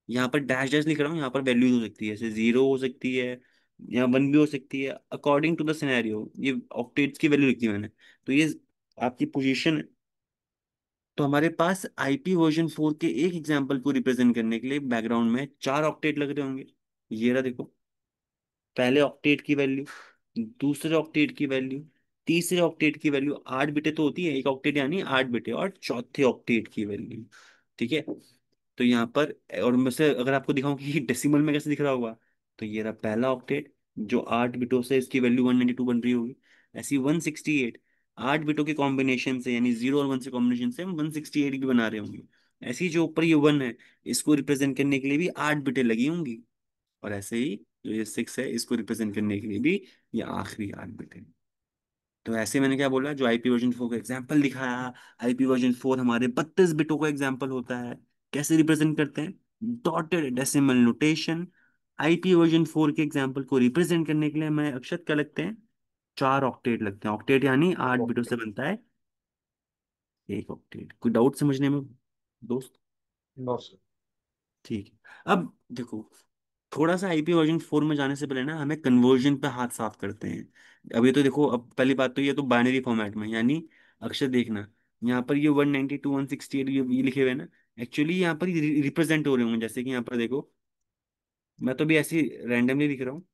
यहाँ पर डैश डैश लिख रहा हूँ, यहाँ पर वैल्यूज हो सकती है, जैसे 0 हो सकती है या 1 भी हो सकती है, अकॉर्डिंग टू द सिनेरियो। ये ऑक्टेट्स की वैल्यू लिखी है मैंने। तो ये आपकी पोजीशन। तो हमारे पास आईपी वर्जन 4 के एक एग्जांपल को रिप्रेजेंट करने के लिए बैकग्राउंड में 4 ऑक्टेट लग रहे होंगे। ये रहा देखो, पहले ऑक्टेट की वैल्यू, दूसरे ऑक्टेट की वैल्यू, तीसरे ऑक्टेट की वैल्यू, 8 बिटे तो होती है एक ऑक्टेट, यानी 8 बिटे, और चौथे ऑक्टेट की वैल्यू। ठीक है। तो यहाँ पर, और मैं से अगर आपको दिखाऊं कि डेसिमल में कैसे दिख रहा होगा, तो ये रहा पहला ऑक्टेट, जो 8 बिटों से इसकी वैल्यू 192 बन रही होगी। ऐसी 168, 8 बिटों के कॉम्बिनेशन से, यानी 0 और 1 से कॉम्बिनेशन से हम 168 भी बना रहे होंगे। ऐसे ही जो ऊपर ये 1 है, इसको रिप्रेजेंट करने के लिए भी 8 बिटें लगी होंगी। और ऐसे ही जो ये 6 है, इसको रिप्रेजेंट करने के लिए भी ये आखिरी 8 बिटें। तो ऐसे मैंने क्या बोला, जो आईपी वर्जन 4 का एग्जाम्पल दिखाया, आईपी वर्जन 4 हमारे 32 बिटों का एग्जाम्पल होता है। कैसे रिप्रेजेंट करते हैं, dotted decimal notation. IP version 4 के एग्जाम्पल को रिप्रेजेंट करने के लिए हमें अक्षर क्या लगते हैं, 4 ऑक्टेट लगते हैं। ऑक्टेट यानी 8 बिटों से बनता है एक ऑक्टेट। कोई डाउट समझने में दोस्त? No sir. ठीक है। अब देखो, थोड़ा सा आईपी वर्जन 4 में जाने से पहले ना हमें कन्वर्जन पे हाथ साफ करते हैं। अब ये तो देखो, अब पहली बात तो ये तो बाइनरी फॉर्मेट में, यानी अक्षर देखना, यहाँ पर ये 192 168 ये लिखे हुए हैं ना, एक्चुअली यहाँ पर रिप्रेजेंट हो रहे होंगे। जैसे कि यहाँ पर देखो, मैं तो भी ऐसे रैंडमली लिख रहा हूँ।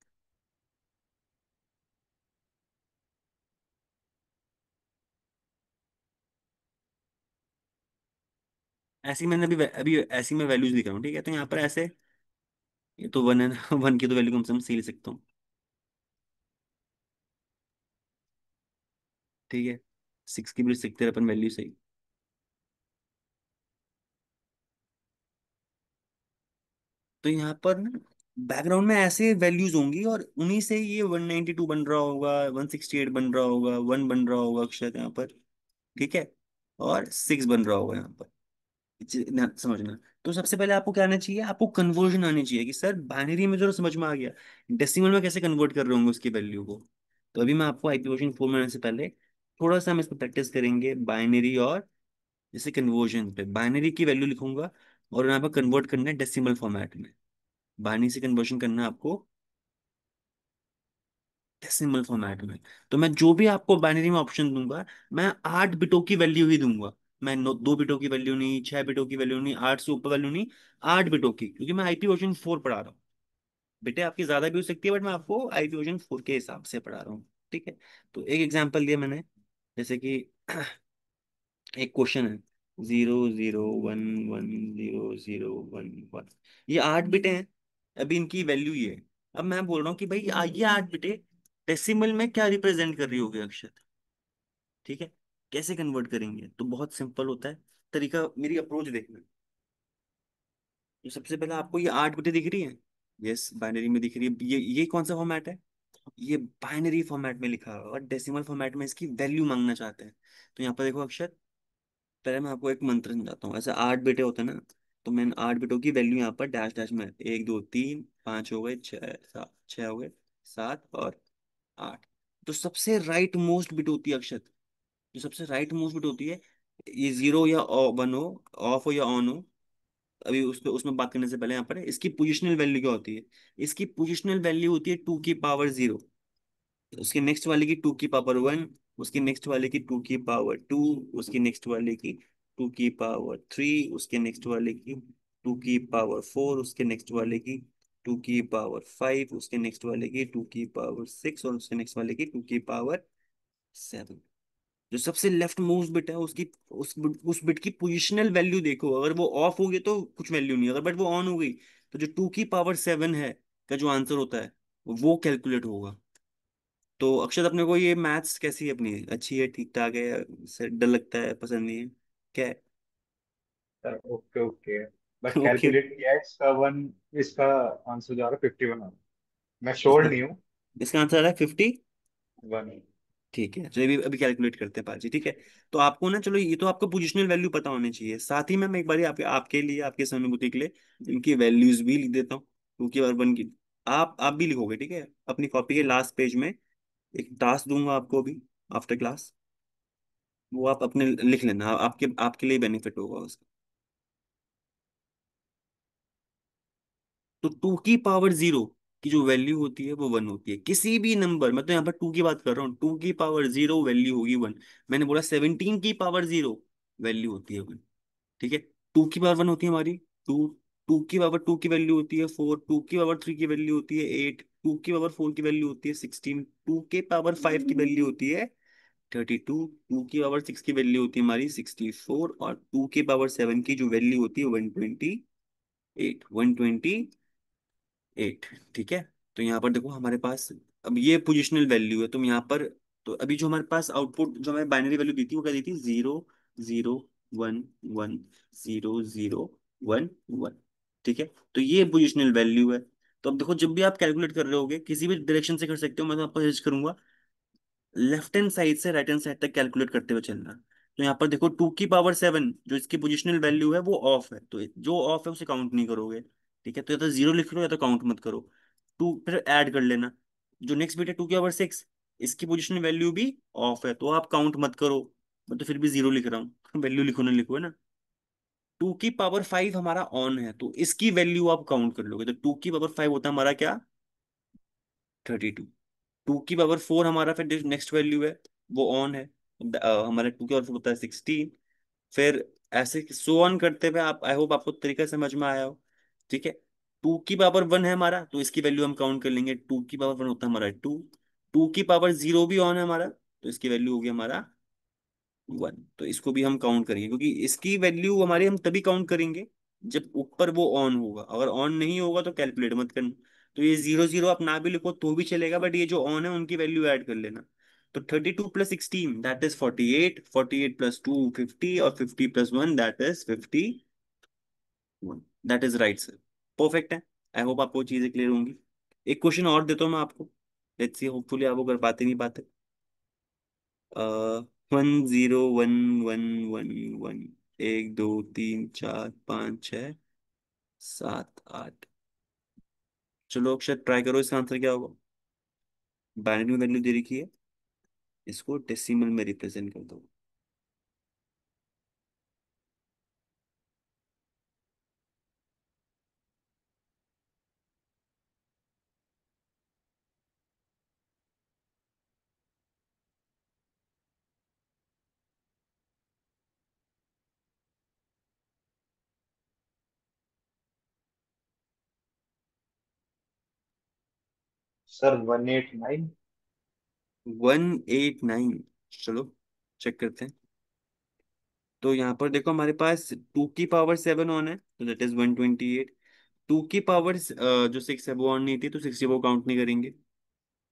ऐसी मैंने अभी अभी ऐसी मैं वैल्यूज लिख रहा हूँ। ठीक है, तो यहाँ पर ऐसे, ये तो 1 है ना, 1 की तो वैल्यू कम से कम सही लिख सकता हूँ। ठीक है, 6 की भी लिख सकते हैं अपन वैल्यू सही। तो यहाँ पर ना बैकग्राउंड में ऐसे वैल्यूज होंगी, और उन्हीं से ये 192 बन रहा होगा, 168 बन रहा होगा, 1 बन रहा होगा अक्षर यहाँ पर। ठीक है, और 6 बन रहा होगा यहाँ पर। समझना। तो सबसे पहले आपको क्या आना चाहिए, आपको कन्वर्जन आनी चाहिए कि सर बाइनरी में जो समझ में आ गया, डेसिमल में कैसे कन्वर्ट कर रहे होंगे उसकी वैल्यू को। तो अभी मैं आपको आईपी वर्जन 4 में आने से पहले थोड़ा सा हम इसको प्रैक्टिस करेंगे बाइनरी, और जैसे कन्वर्जन पे बाइनरी की वैल्यू लिखूंगा, और यहाँ पर कन्वर्ट करना है डेसिमल फॉर्मेट में। बाइनरी से कन्वर्जन करना है आपको डेसिमल फॉर्मेट में। तो मैं जो भी आपको बाइनरी में ऑप्शन दूंगा, मैं 8 बिटों की वैल्यू ही दूंगा। मैं 2 बिटों की वैल्यू नहीं, 6 बिटों की वैल्यू नहीं, 8 से ऊपर वैल्यू नहीं, 8 बिटों की, क्योंकि मैं आईपी वर्जन 4 पढ़ा रहा हूँ। बिटे आपकी ज्यादा भी हो सकती है, बट मैं आपको आईपी वर्जन 4 के हिसाब से पढ़ा रहा हूँ। ठीक है। तो एक एग्जाम्पल दिया मैंने, जैसे कि एक क्वेश्चन है, 0 0 1 1 0 0 1 1, ये 8 बिटे हैं। अभी इनकी वैल्यू ये है। अब मैं बोल रहा हूँ कि भाई ये 8 बिटे डेसिमल में क्या रिप्रेजेंट कर रही होगी अक्षर। ठीक है, कैसे कन्वर्ट करेंगे, तो बहुत सिंपल होता है तरीका, मेरी अप्रोच देखना। तो सबसे पहले आपको ये 8 बिटे दिख रही है, यस बाइनरी में दिख रही है। ये कौन सा फॉर्मेट है, ये बाइनरी फॉर्मेट में लिखा है, और डेसिमल फॉर्मेट में इसकी वैल्यू मांगना चाहते हैं। तो यहाँ पर देखो अक्षर, पहले मैं आपको एक मंत्र समझाता हूँ। ऐसे 8 बिटे होते हैं ना, तो मैंने 8 बिटों की वैल्यू यहाँ पर डैश डैश में, 1 2 3 5 हो गए, 6 7, 6 हो गए, 7 और 8। तो सबसे राइट मोस्ट बिट होती है अक्षर, जो सबसे राइट मोस्ट बिट होती है, ये 0 या 1 हो, ऑफ हो या ऑन हो, अभी उसमें उसमें बात करने से पहले यहाँ पर इसकी पोजिशनल वैल्यू क्या होती है। इसकी पोजिशनल वैल्यू होती है 2 की पावर 0। उसके नेक्स्ट वाले की 2 की पावर 1, उसकी नेक्स्ट वाले की 2 की पावर 2, उसकी नेक्स्ट वाले की 2 की पावर 3, उसके नेक्स्ट वाले की 2 की पावर 4, उसके नेक्स्ट वाले की 2 की पावर 5, उसके नेक्स्ट वाले की 2 की पावर 6, और उसके नेक्स्ट वाले की 2 की पावर 7। जो सबसे लेफ्ट मोस्ट बिट है उसकी, उस बिट की पोजिशनल वैल्यू देखो, अगर वो ऑफ हो गई तो कुछ वैल्यू नहीं, अगर बट वो ऑन हो गई तो जो 2 की पावर 7 है का जो आंसर होता है वो कैलकुलेट होगा। तो अक्षत, अपने को ये मैथ्स कैसी है अपनी, अच्छी है, ठीक ठाक है, या डर लगता है, पसंद नहीं है, क्या है? Sir okay okay, but okay. Calculate किया है इसका वन, इसका आंसर जा रहा है 51। मैं श्योर इसका नहीं हूँ। इसका आंसर है 50। वन। ठीक है, चलिए अभी अभी कैलकुलेट करते हैं पाजी, ठीक है। तो आपको ना, चलो ये तो आपको पोजिशनल वैल्यू पता होनी चाहिए, साथ ही में मैं एक बार आपके आपके लिए, आपके सहानुभूति के लिए इनकी वैल्यूज भी लिख देता हूँ, 2 की पावर 1 की। आप भी लिखोगे, ठीक है, अपनी कॉपी के लास्ट पेज में एक टास्क दूंगा आपको अभी, आफ्टर क्लास, वो आप अपने लिख लेना, आपके आपके लिए बेनिफिट होगा उसका। तो 2 की पावर 0 की जो वैल्यू होती है वो 1 होती है, किसी भी नंबर, मैं तो यहाँ पर 2 की बात कर रहा हूँ, 2 की पावर 0 वैल्यू होगी 1। मैंने बोला 17 की पावर 0 वैल्यू होती है 1, ठीक है। 2 की पावर 1 होती है हमारी 2, 2 की पावर 2 की वैल्यू होती है 4, 2 की पावर 3 की वैल्यू होती है 8, 2 की पावर 4 की वैल्यू होती है 16, 2 की पावर 5 की वैल्यू होती है 32, 2 की पावर 6 की वैल्यू होती है हमारी 64, और 2 की पावर 7 की जो वैल्यू होती है 128। ठीक है। तो यहाँ पर देखो हमारे पास, अब ये पोजिशनल वैल्यू है, तुम यहाँ पर, तो अभी जो हमारे पास आउटपुट, जो हमें बाइनरी वैल्यू दी थी वो क्या दी थी, 0 0 1 1 0 0 1 1। ठीक है, तो ये पोजिशनल वैल्यू है। तो अब देखो, जब भी आप कैलकुलेट कर रहे होगे किसी भी डायरेक्शन से कर सकते हो, मैं तो आपको सजेस्ट करूंगा लेफ्ट हैंड साइड से राइट हैंड साइड तक कैलकुलेट करते हुए चलना। तो यहाँ पर देखो 2 की पावर 7 जो इसकी पोजिशनल वैल्यू है वो ऑफ है, तो जो ऑफ है उसे काउंट नहीं करोगे। ठीक है, तो या तो 0 लिख लो या तो काउंट मत करो। टू फिर ऐड कर लेना। जो नेक्स्ट बिट है 2 की पावर 6, इसकी पोजिशनल वैल्यू भी ऑफ है, तो आप काउंट मत करो। मैं तो फिर भी 0 लिख रहा हूँ वैल्यू लिखो ना लिखो, है ना। 2 की पावर 5 हमारा ऑन है, तो इसकी वैल्यू आप काउंट कर लोगे, तो 2 की पावर 5 होता है हमारा क्या, 32। 2 की पावर 4 हमारा फिर नेक्स्ट वैल्यू है, वो ऑन है, हमारे 2 की पावर 4 होता है 16। फिर ऐसे सो ऑन करते हुए, आप, आई होप आपको तरीका समझ में आया हो। ठीक है। 2 की पावर 1 है हमारा, तो इसकी वैल्यू हम काउंट कर लेंगे, 2 की पावर 1 होता है हमारा 2। 2 की पावर 0 भी ऑन है हमारा, तो इसकी वैल्यू होगी हमारा 1, तो इसको भी हम काउंट करेंगे, क्योंकि इसकी वैल्यू हमारी हम तभी काउंट करेंगे जब ऊपर वो ऑन होगा, अगर ऑन नहीं होगा तो कैलकुलेट मत करना। तो ये 0 0 आप ना भी लिखो तो भी चलेगा, बट ये जो ऑन है उनकी वैल्यू ऐड कर लेना। तो 32 + 16 दैट इज 48, 48 + 2 50, और 50 + 1 that is 51। That is right sir, perfect है। आई होप आपको चीजें क्लियर होंगी। एक क्वेश्चन और देता हूँ मैं आपको, लेट्स सी होपफुली आप वो कर पाते नहीं पाते। 10 1 1 1 1, 1 2 3 4 5 6 7 8। चलो अक्षर, ट्राई करो, इसका आंसर क्या होगा। बाइनरी में वैल्यू दे रखी है, इसको डेसिमल में रिप्रेजेंट कर दो। सर 189। 189। चलो चेक करते हैं। तो यहाँ पर देखो हमारे पास 2 की पावर 7 ऑन है, तो दैट इज 128। 2 की पावर जो 6 है वो ऑन नहीं थी, तो 60 वो काउंट नहीं करेंगे।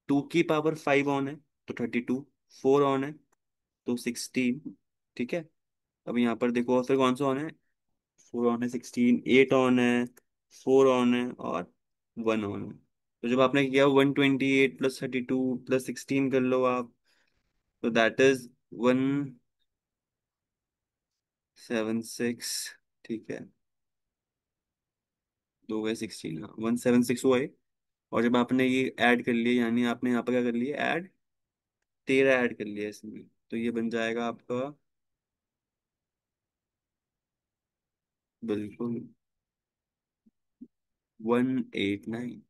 2 की पावर 5 ऑन है, तो 32। 4 ऑन है, तो 16। ठीक है। अब यहाँ पर देखो और फिर कौन सा ऑन है, 4 ऑन है, 16, 8 ऑन है, 4 ऑन है, और 1 ऑन है। तो जब आपने किया 128 + 32 + 16 कर लो आप, तो दैट इज 176। ठीक है, 2 बाई 16, हाँ 176 हुआ है। और जब आपने ये ऐड कर लिया, यानी आपने यहाँ पर क्या कर लिया, ऐड 13 ऐड कर लिया इसमें, तो ये बन जाएगा आपका, बिल्कुल 189।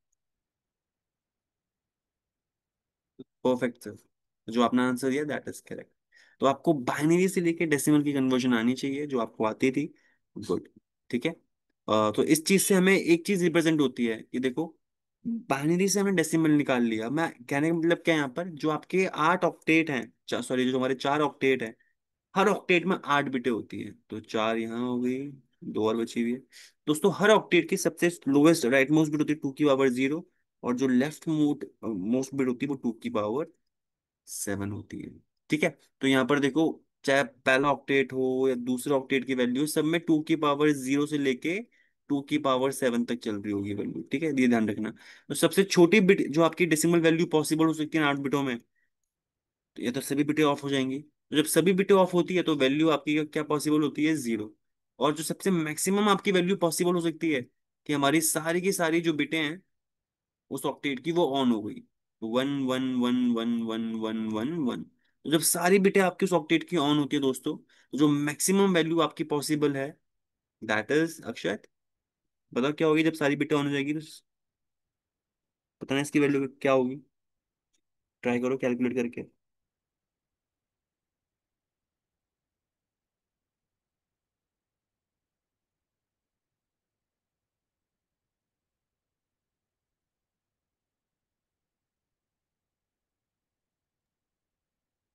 परफेक्ट सर, जो आपने आंसर दिया दैट इज करेक्ट। तो आपको बाइनरी से लेके डेसिमल की कन्वर्जन आनी चाहिए, जो आपको आती थी। गुड। ठीक है। तो इस चीज से हमें एक चीज रिप्रेजेंट होती है कि देखो, बाइनरी से हमने डेसिमल निकाल लिया। मैं कहने का मतलब क्या है, यहाँ पर जो आपके 8 ऑक्टेट हैं, सॉरी जो हमारे 4 ऑक्टेट हैं, हर ऑक्टेट में 8 बिटें होती है, तो 4 यहाँ हो गई, 2 और बची हुई है। दोस्तों हर ऑक्टेट की सबसे लोएस्ट राइट मोस्ट बिट होती है 2 की पावर 0, और जो लेफ्ट मोस्ट मोस्ट बिट होती है वो 2 की पावर 7 होती है। ठीक है। तो यहाँ पर देखो, चाहे पहला ऑक्टेट हो या दूसरा ऑक्टेट की वैल्यू, सब में 2 की पावर 0 से लेके 2 की पावर 7 तक चल रही होगी वैल्यू। ठीक है, ये ध्यान रखना। तो सबसे छोटी बिट जो आपकी डेसिमल वैल्यू पॉसिबल हो सकती है 8 बिटों में, तो ये तो सभी बिटें ऑफ हो जाएंगी। तो जब सभी बिटें ऑफ होती है तो वैल्यू आपकी क्या पॉसिबल होती है, 0। और जो सबसे मैक्सिमम आपकी वैल्यू पॉसिबल हो सकती है, कि हमारी सारी की सारी जो बिटें हैं उस ऑक्टेट की वो ऑन हो गई, 1 1 1 1 1 1 1। तो जब सारी बिटें आपकी उस ऑक्टेट की ऑन होती है दोस्तों, तो जो मैक्सिमम वैल्यू आपकी पॉसिबल है दैट इज अक्षत, बताओ क्या होगी जब सारी बिटें ऑन हो जाएगी, तो पता नहीं इसकी वैल्यू क्या होगी, ट्राई करो कैलकुलेट करके।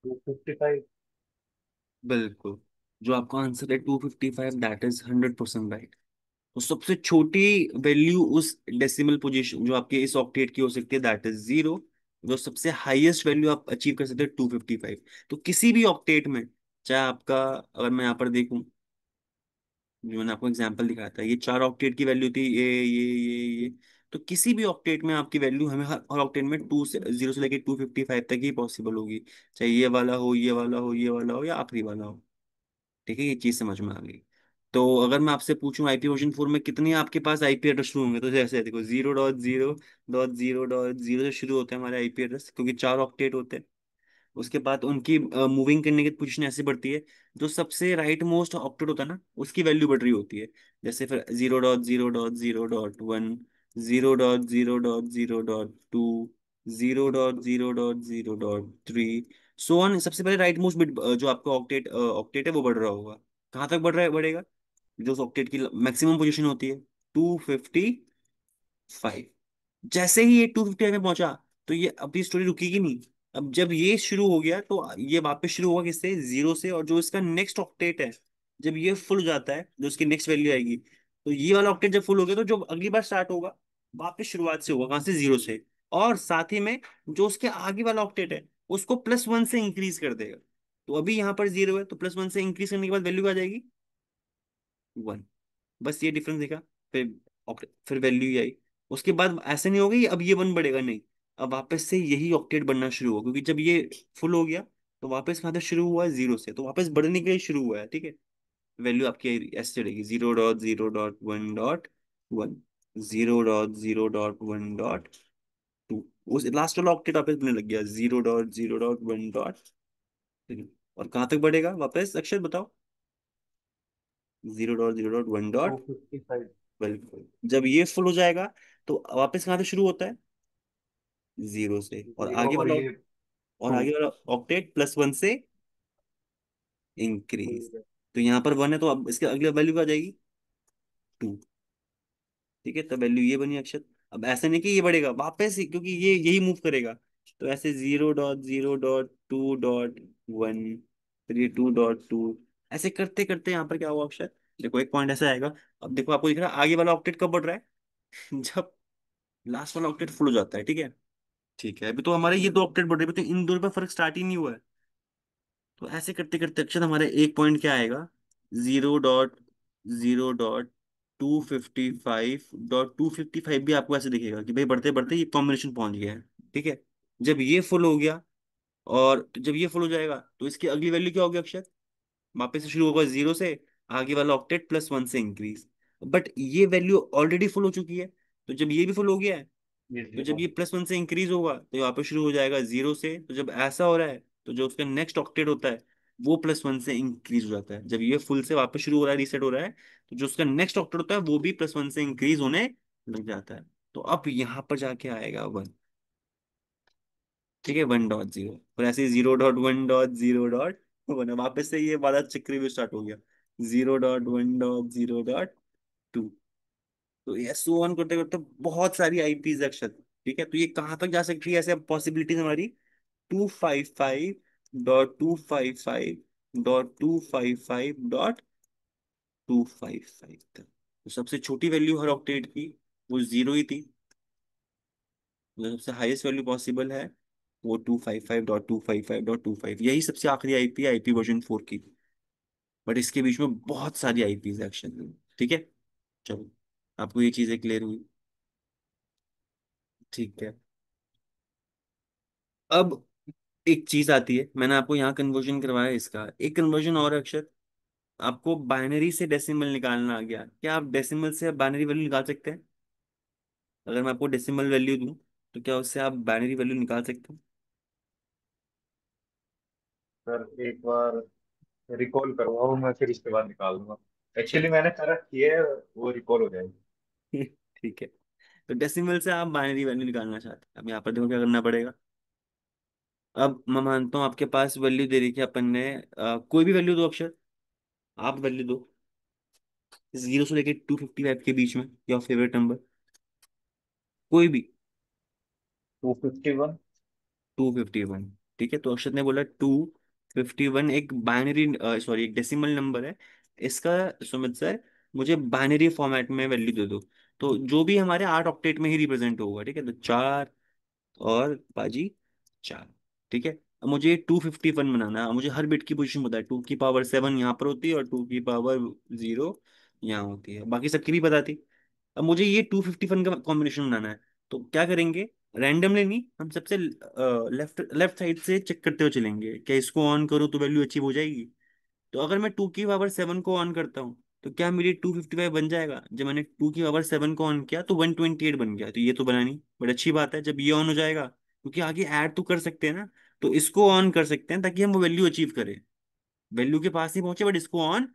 255। बिल्कुल, जो आपका आंसर है 255, दैट इज 100% राइट। तो सबसे छोटी वैल्यू उस डेसिमल पोजीशन जो आपके इस ऑक्टेट की हो सकती है दैट इज 0। जो सबसे हाईएस्ट वैल्यू आप अचीव कर सकते हैं 255। तो किसी भी ऑक्टेट में, चाहे आपका, अगर मैं यहाँ पर देखूं, जो मैंने आपको एग्जांपल दिखाया था, ये 4 ऑक्टेट की वैल्यू थी, ये। तो किसी भी ऑक्टेट में आपकी वैल्यू हमें हर ऑक्टेट में 2 से 0 से लेकर 255 तक ही पॉसिबल होगी, चाहे ये वाला हो, ये वाला हो, ये वाला हो, या आखिरी वाला हो। ठीक है, ये चीज समझ में आ गई। तो अगर मैं आपसे पूछूं आईपी वर्जन 4 में कितनी आपके पास आईपी एड्रेस शुरू होंगे, तो जैसे देखो 0.0.0.0 से शुरू होते हैं हमारे आईपी एड्रेस, क्योंकि 4 ऑक्टेट होते हैं। उसके बाद उनकी मूविंग करने की पोजीशन ऐसे बढ़ती है, जो सबसे राइट मोस्ट ऑक्टेट होता है ना उसकी वैल्यू बढ़ रही होती है। जैसे फिर 0.0.0.1, 0.0.0.2, 0.0.0.3, सो ऑन। सबसे पहले राइट मोस्ट बिट जो आपका ऑक्टेट ऑक्टेट है वो बढ़ रहा होगा। कहाँ तक बढ़ रहा है, बढ़ेगा, जो ऑक्टेट की मैक्सिमम पोजीशन होती है 255। जैसे ही ये 255 में पहुंचा, तो ये अपनी स्टोरी रुकेगी नहीं। अब जब ये शुरू हो गया तो ये वापस शुरू होगा किससे, 0 से। और जो इसका नेक्स्ट ऑक्टेट है, जब ये फुल हो जाता है, जो इसकी नेक्स्ट वैल्यू आएगी, तो ये वाला ऑक्टेट जब फुल हो गया तो जो अगली बार स्टार्ट होगा वापस शुरुआत से होगा, कहाँ से, 0 से। और साथ ही में जो उसके आगे वाला ऑक्टेट है उसको +1 से इंक्रीज कर देगा। तो अभी यहाँ पर 0 है, तो +1 से इंक्रीज करने के बाद वैल्यू आ जाएगी 1। बस ये डिफरेंस देखा। फिर फिर वैल्यू ही आई। उसके बाद ऐसे नहीं होगा ये अब ये 1 बढ़ेगा, नहीं। अब वापस से यही ऑक्टेट बनना शुरू हुआ, क्योंकि जब ये फुल हो गया तो वापस कहाँ से शुरू हुआ है, 0 से, तो वापस बढ़ने के लिए शुरू हुआ है। ठीक है। वैल्यू आपकी ऐसे चलेगी 0.0.1.1, 0.0.1.2। उस लास्ट वाला ऑक्टेट वापस बनने लग गया 0.0.1.3। और कहाँ तक बढ़ेगा वापस, अक्षर बताओ, 0.0.1। 255। बिल्कुल, जब ये फुल हो जाएगा तो वापस कहाँ से शुरू होता है, 0 से। और 0 आगे और वाला, ये और 2। आगे वाला ऑक्टेट +1 से इंक्रीज। तो यहाँ पर 1 है, तो अब इसके अगले वैल्यू आ जाएगी 2। ठीक है, तो वैल्यू ये बनी अक्षत। अब ऐसे नहीं कि ये बढ़ेगा वापस ही, क्योंकि ये यही मूव करेगा। तो ऐसे 0.0.2.1, फिर ये 2.2, ऐसे करते करते यहाँ पर क्या हुआ अक्षर, देखो एक पॉइंट ऐसा आएगा। अब देखो आपको दिख रहा है आगे वाला ऑक्टेट कब बढ़ रहा है जब लास्ट वाला ऑक्टेट फुल हो जाता है। ठीक है। ठीक है, अभी तो हमारे ये 2 ऑक्टेट बढ़ रहे हैं, अभी तो इन दोनों पर फर्क स्टार्ट ही नहीं हुआ है। तो ऐसे करते करते अक्षर हमारे एक पॉइंट क्या आएगा, 0.0.255.255 भी आपको ऐसे दिखेगा कि भाई बढ़ते बढ़ते ये कॉम्बिनेशन पहुंच गया है। ठीक है। जब ये फुल हो गया, और जब ये फुल हो जाएगा तो इसकी अगली वैल्यू क्या होगी अक्षर, वापस से शुरू होगा 0 से, आगे वाला ऑक्टेट +1 से इंक्रीज। बट ये वैल्यू ऑलरेडी फुल हो चुकी है, तो जब ये भी फुल हो गया है, ये तो जब 0। ये +1 से इंक्रीज होगा तो यहाँ पे शुरू हो जाएगा 0 से। तो जब ऐसा हो रहा है, तो जो उसका नेक्स्ट ऑक्टेट होता है वो +1 से इंक्रीज हो जाता है। जब ये फुल से वापस शुरू हो रहा है, रीसेट हो रहा है, तो जो उसका नेक्स्ट ऑक्टेट होता है वो भी +1 से इंक्रीज होने लग जाता है। तो अब यहाँ पर जाके आएगा 1। ठीक है, 1.0, और ऐसे 0.1.0.1, वापस से ये वाला चक्र भी स्टार्ट हो गया। 0.1.0.2। तो ये सो ऑन करते करते बहुत सारी आईपीज अक्षर। ठीक है, तो ये कहाँ तक जा सकती है ऐसे पॉसिबिलिटीज हमारी? 255.255.255.255 तक। तो सबसे छोटी वैल्यू हर ऑक्टेट की वो जीरो ही थी। जो सबसे हाईएस्ट वैल्यू पॉसिबल है वो 255.255.25, यही सबसे आखिरी आईपी है, आईपी वर्जन 4 की। बट इसके बीच में बहुत सारी आईपीज एक्शन। ठीक है, चलो, आपको ये चीजें क्लियर हुई? ठीक है। अब एक चीज आती है, मैंने आपको यहाँ कन्वर्जन करवाया, इसका एक कन्वर्जन और अक्षर। आपको बाइनरी से डेसिमल निकालना आ गया, क्या आप डेसिमल से बाइनरी वैल्यू निकाल सकते हैं? अगर मैं आपको डेसिमल वैल्यू दूं तो क्या उससे आप बाइनरी वैल्यू निकाल सकते हैं? सर एक बार रिकॉल करवाओ, मैं फिर उसके बाद निकाल दूंगा। चलो। एक्चुअली मैंने कर रखी है, वो रिकॉल हो जाएगी। ठीक है, तो डेसिमल से आप बाइनरी वैल्यू निकालना चाहते हैं, अब यहाँ पर देखो क्या करना पड़ेगा। अब मैं मानता हूँ आपके पास वैल्यू दे रखी है अपन ने, कोई भी वैल्यू दो अक्षर, आप वैल्यू दो 0 से लेके 255 के बीच में, योर फेवरेट नंबर कोई भी। 251। 251। ठीक है, तो अक्षत ने बोला 251 एक बाइनरी, सॉरी एक डेसिमल नंबर है। इसका सुमित सर मुझे बाइनरी फॉर्मेट में वैल्यू दे दो। तो जो भी हमारे 8 ऑक्टेट में ही रिप्रेजेंट होगा, ठीक है, तो 4 और बाजी 4। ठीक है, अब मुझे 251 बनाना है, मुझे हर बिट की पोजीशन पता है, 2 की पावर 7 यहाँ पर होती है और 2 की पावर 0 यहाँ होती है, बाकी सबकी भी पता थी। अब मुझे ये 251 का कॉम्बिनेशन बनाना है। तो क्या करेंगे, रैंडमली नहीं, हम सबसे लेफ्ट लेफ्ट साइड से चेक करते हुए चलेंगे, क्या इसको ऑन करूँ तो वैल्यू अचीव हो जाएगी? तो अगर मैं 2 की पावर 7 को ऑन करता हूँ तो क्या मेरी 255 बन जाएगा? जब मैंने 2 की पावर 7 को ऑन किया तो 128 बन गया, तो ये तो बना नहीं, बट अच्छी बात है जब ये ऑन हो जाएगा, क्योंकि आगे ऐड तो कर सकते हैं ना। तो इसको ऑन कर सकते हैं ताकि हम वो वैल्यू अचीव करें। वैल्यू के पास नहीं पहुंचे बट इसको ऑन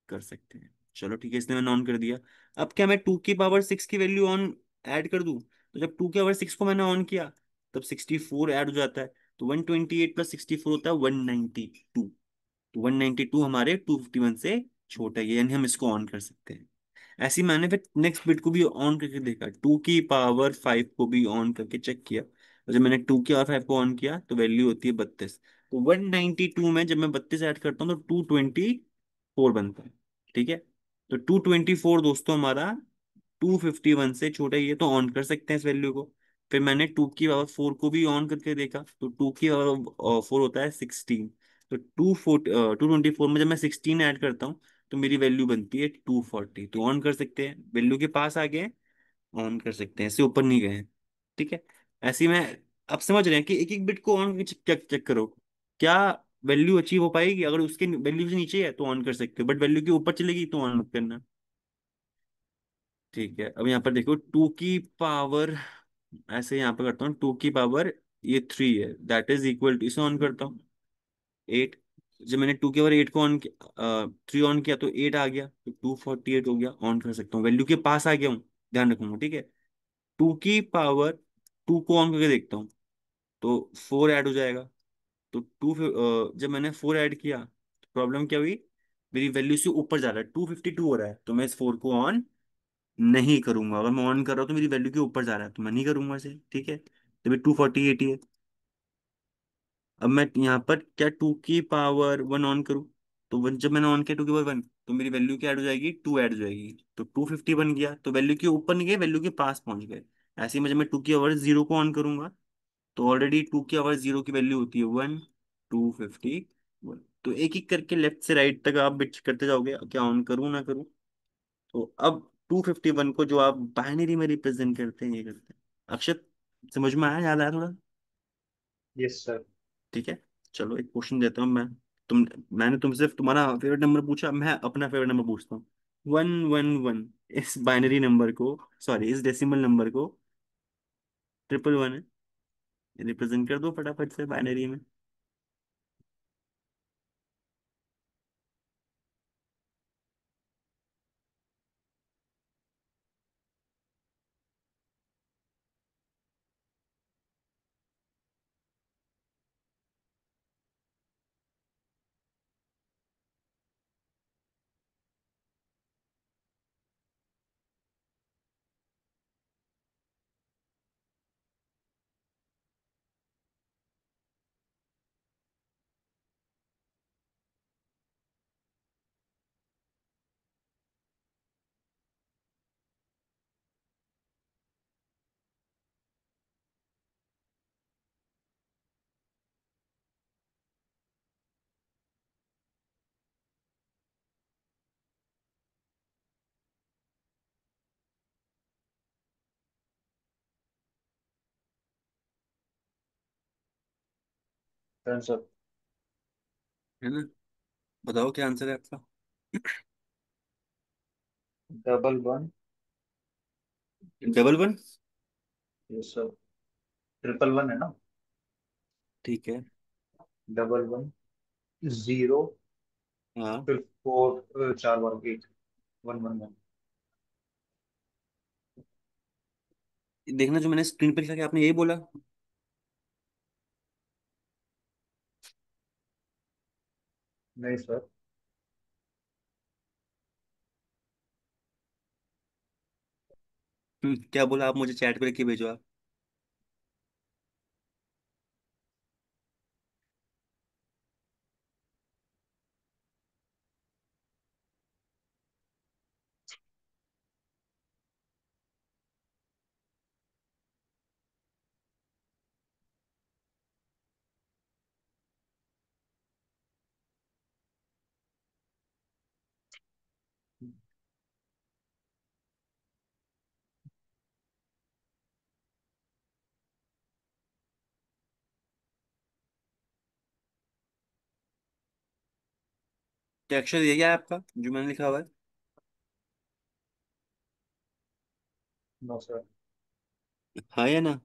कर सकते हैं। चलो ठीक है, इसने मैंने ऑन कर दिया। अब क्या मैं 2 की पावर 6 की वैल्यू ऑन ऐड कर दूं? तो जब 2 की पावर 6 को मैंने ऑन किया तब 64 ऐड हो जाता है। तो 128 + 64 होता है 192। तो 192 हमारे 251 से छोटा है, यानी हम इसको ऑन कर सकते हैं। ऐसे ही मैंने फिर नेक्स्ट बिट को भी ऑन करके देखा, 2 की पावर 5 को भी ऑन करके चेक किया, और जब मैंने 2 की पावर 5 को ऑन किया तो वैल्यू होती है 32। तो 192 में जब मैं 32 ऐड करता हूँ तो 224 बनता है। ठीक है, तो 224 दोस्तों हमारा 251 से छोटा ही है, तो ऑन कर सकते हैं इस वैल्यू को। फिर मैंने 2 की पावर 4 को भी ऑन करके देखा, तो 2 की पावर 4 होता है 16। तो 224 में जब मैं 16 ऐड करता हूँ तो मेरी वैल्यू बनती है 240। तो ऑन कर सकते हैं, वैल्यू के पास आ गए, ऑन कर सकते हैं, इससे ऊपर नहीं गए हैं। ठीक है, ऐसे ही मैं, अब समझ रहे हैं कि एक एक बिट को ऑन करके चेक चेक करो, क्या वैल्यू अचीव हो पाएगी? अगर उसके वैल्यू से नीचे है तो ऑन कर सकते हो, बट वैल्यू के ऊपर चलेगी तो ऑन मत करना। ठीक है, अब यहाँ पर देखो 2 की पावर, ऐसे यहाँ पे करता हूँ 2 की पावर ये 3 है, दैट इज इक्वल टू, इसे ऑन करता हूँ 8। जब मैंने 2 की पावर 8 को ऑन किया, 3 ऑन किया तो 8 आ गया, तो 248 हो गया, ऑन कर सकता हूँ, वैल्यू के पास आ गया हूँ, ध्यान रखूंगा। ठीक है, 2 की पावर 2 को ऑन करके देखता हूँ तो 4 ऐड हो जाएगा। तो जब मैंने 4 ऐड किया तो प्रॉब्लम क्या हुई, मेरी वैल्यू से ऊपर जा रहा है, 252 हो रहा है, तो मैं इस 4 को ऑन नहीं करूंगा। अगर मैं ऑन कर रहा हूँ तो मेरी वैल्यू के ऊपर जा रहा है तो मैं नहीं करूंगा इसे। ठीक है, तो ये 248 ही है। अब मैं यहाँ पर क्या 2 की पावर 1 ऑन करूँ? तो जब मैंने ऑन किया 2 की पावर 1 तो मेरी वैल्यू क्या ऐड हो जाएगी, 2 ऐड हो जाएगी, तो 250 बन गया, तो वैल्यू के ऊपर नहीं गए, वैल्यू के पास पहुंच गए। ऐसे ही मैं जब मैं 2 की पावर 0 को ऑन करूंगा तो ऑलरेडी 2 की पावर 0 की वैल्यू होती है 1, 251। तो एक एक करके लेफ्ट से राइट तक आप बिट करते जाओगे, क्या ऑन करूँ ना करूँ। तो अब 251 को जो आप बाइनरी में रिप्रेजेंट करते हैं ये करते हैं। अक्षत, समझ में आया, याद आया थोड़ा? Yes sir. ठीक है, चलो एक क्वेश्चन देता हूँ मैं। तुम मैंने तुमसे तुम्हारा फेवरेट नंबर पूछा, मैं अपना फेवरेट नंबर पूछता हूँ। 111 इस बाइनरी नंबर को, सॉरी इस डेसिमल नंबर को 111 है, रिप्रेजेंट कर दो फटाफट से बाइनरी में। आंसर। है ना? बताओ क्या आंसर है आपका। Double one. डबल 1। ये सब ट्रिपल वन है ना। ठीक है। डबल वन, जीरो, हाँ, फिर फोर, चार one eight, one one one. देखना जो मैंने स्क्रीन पे लिखा, कि आपने यही बोला। नहीं सर। क्या बोला आप? मुझे चैट पे लिख के भेजो आप। क्या अक्षर ये क्या है आपका जो मैंने लिखा हुआ है? No sir. हाँ या ना?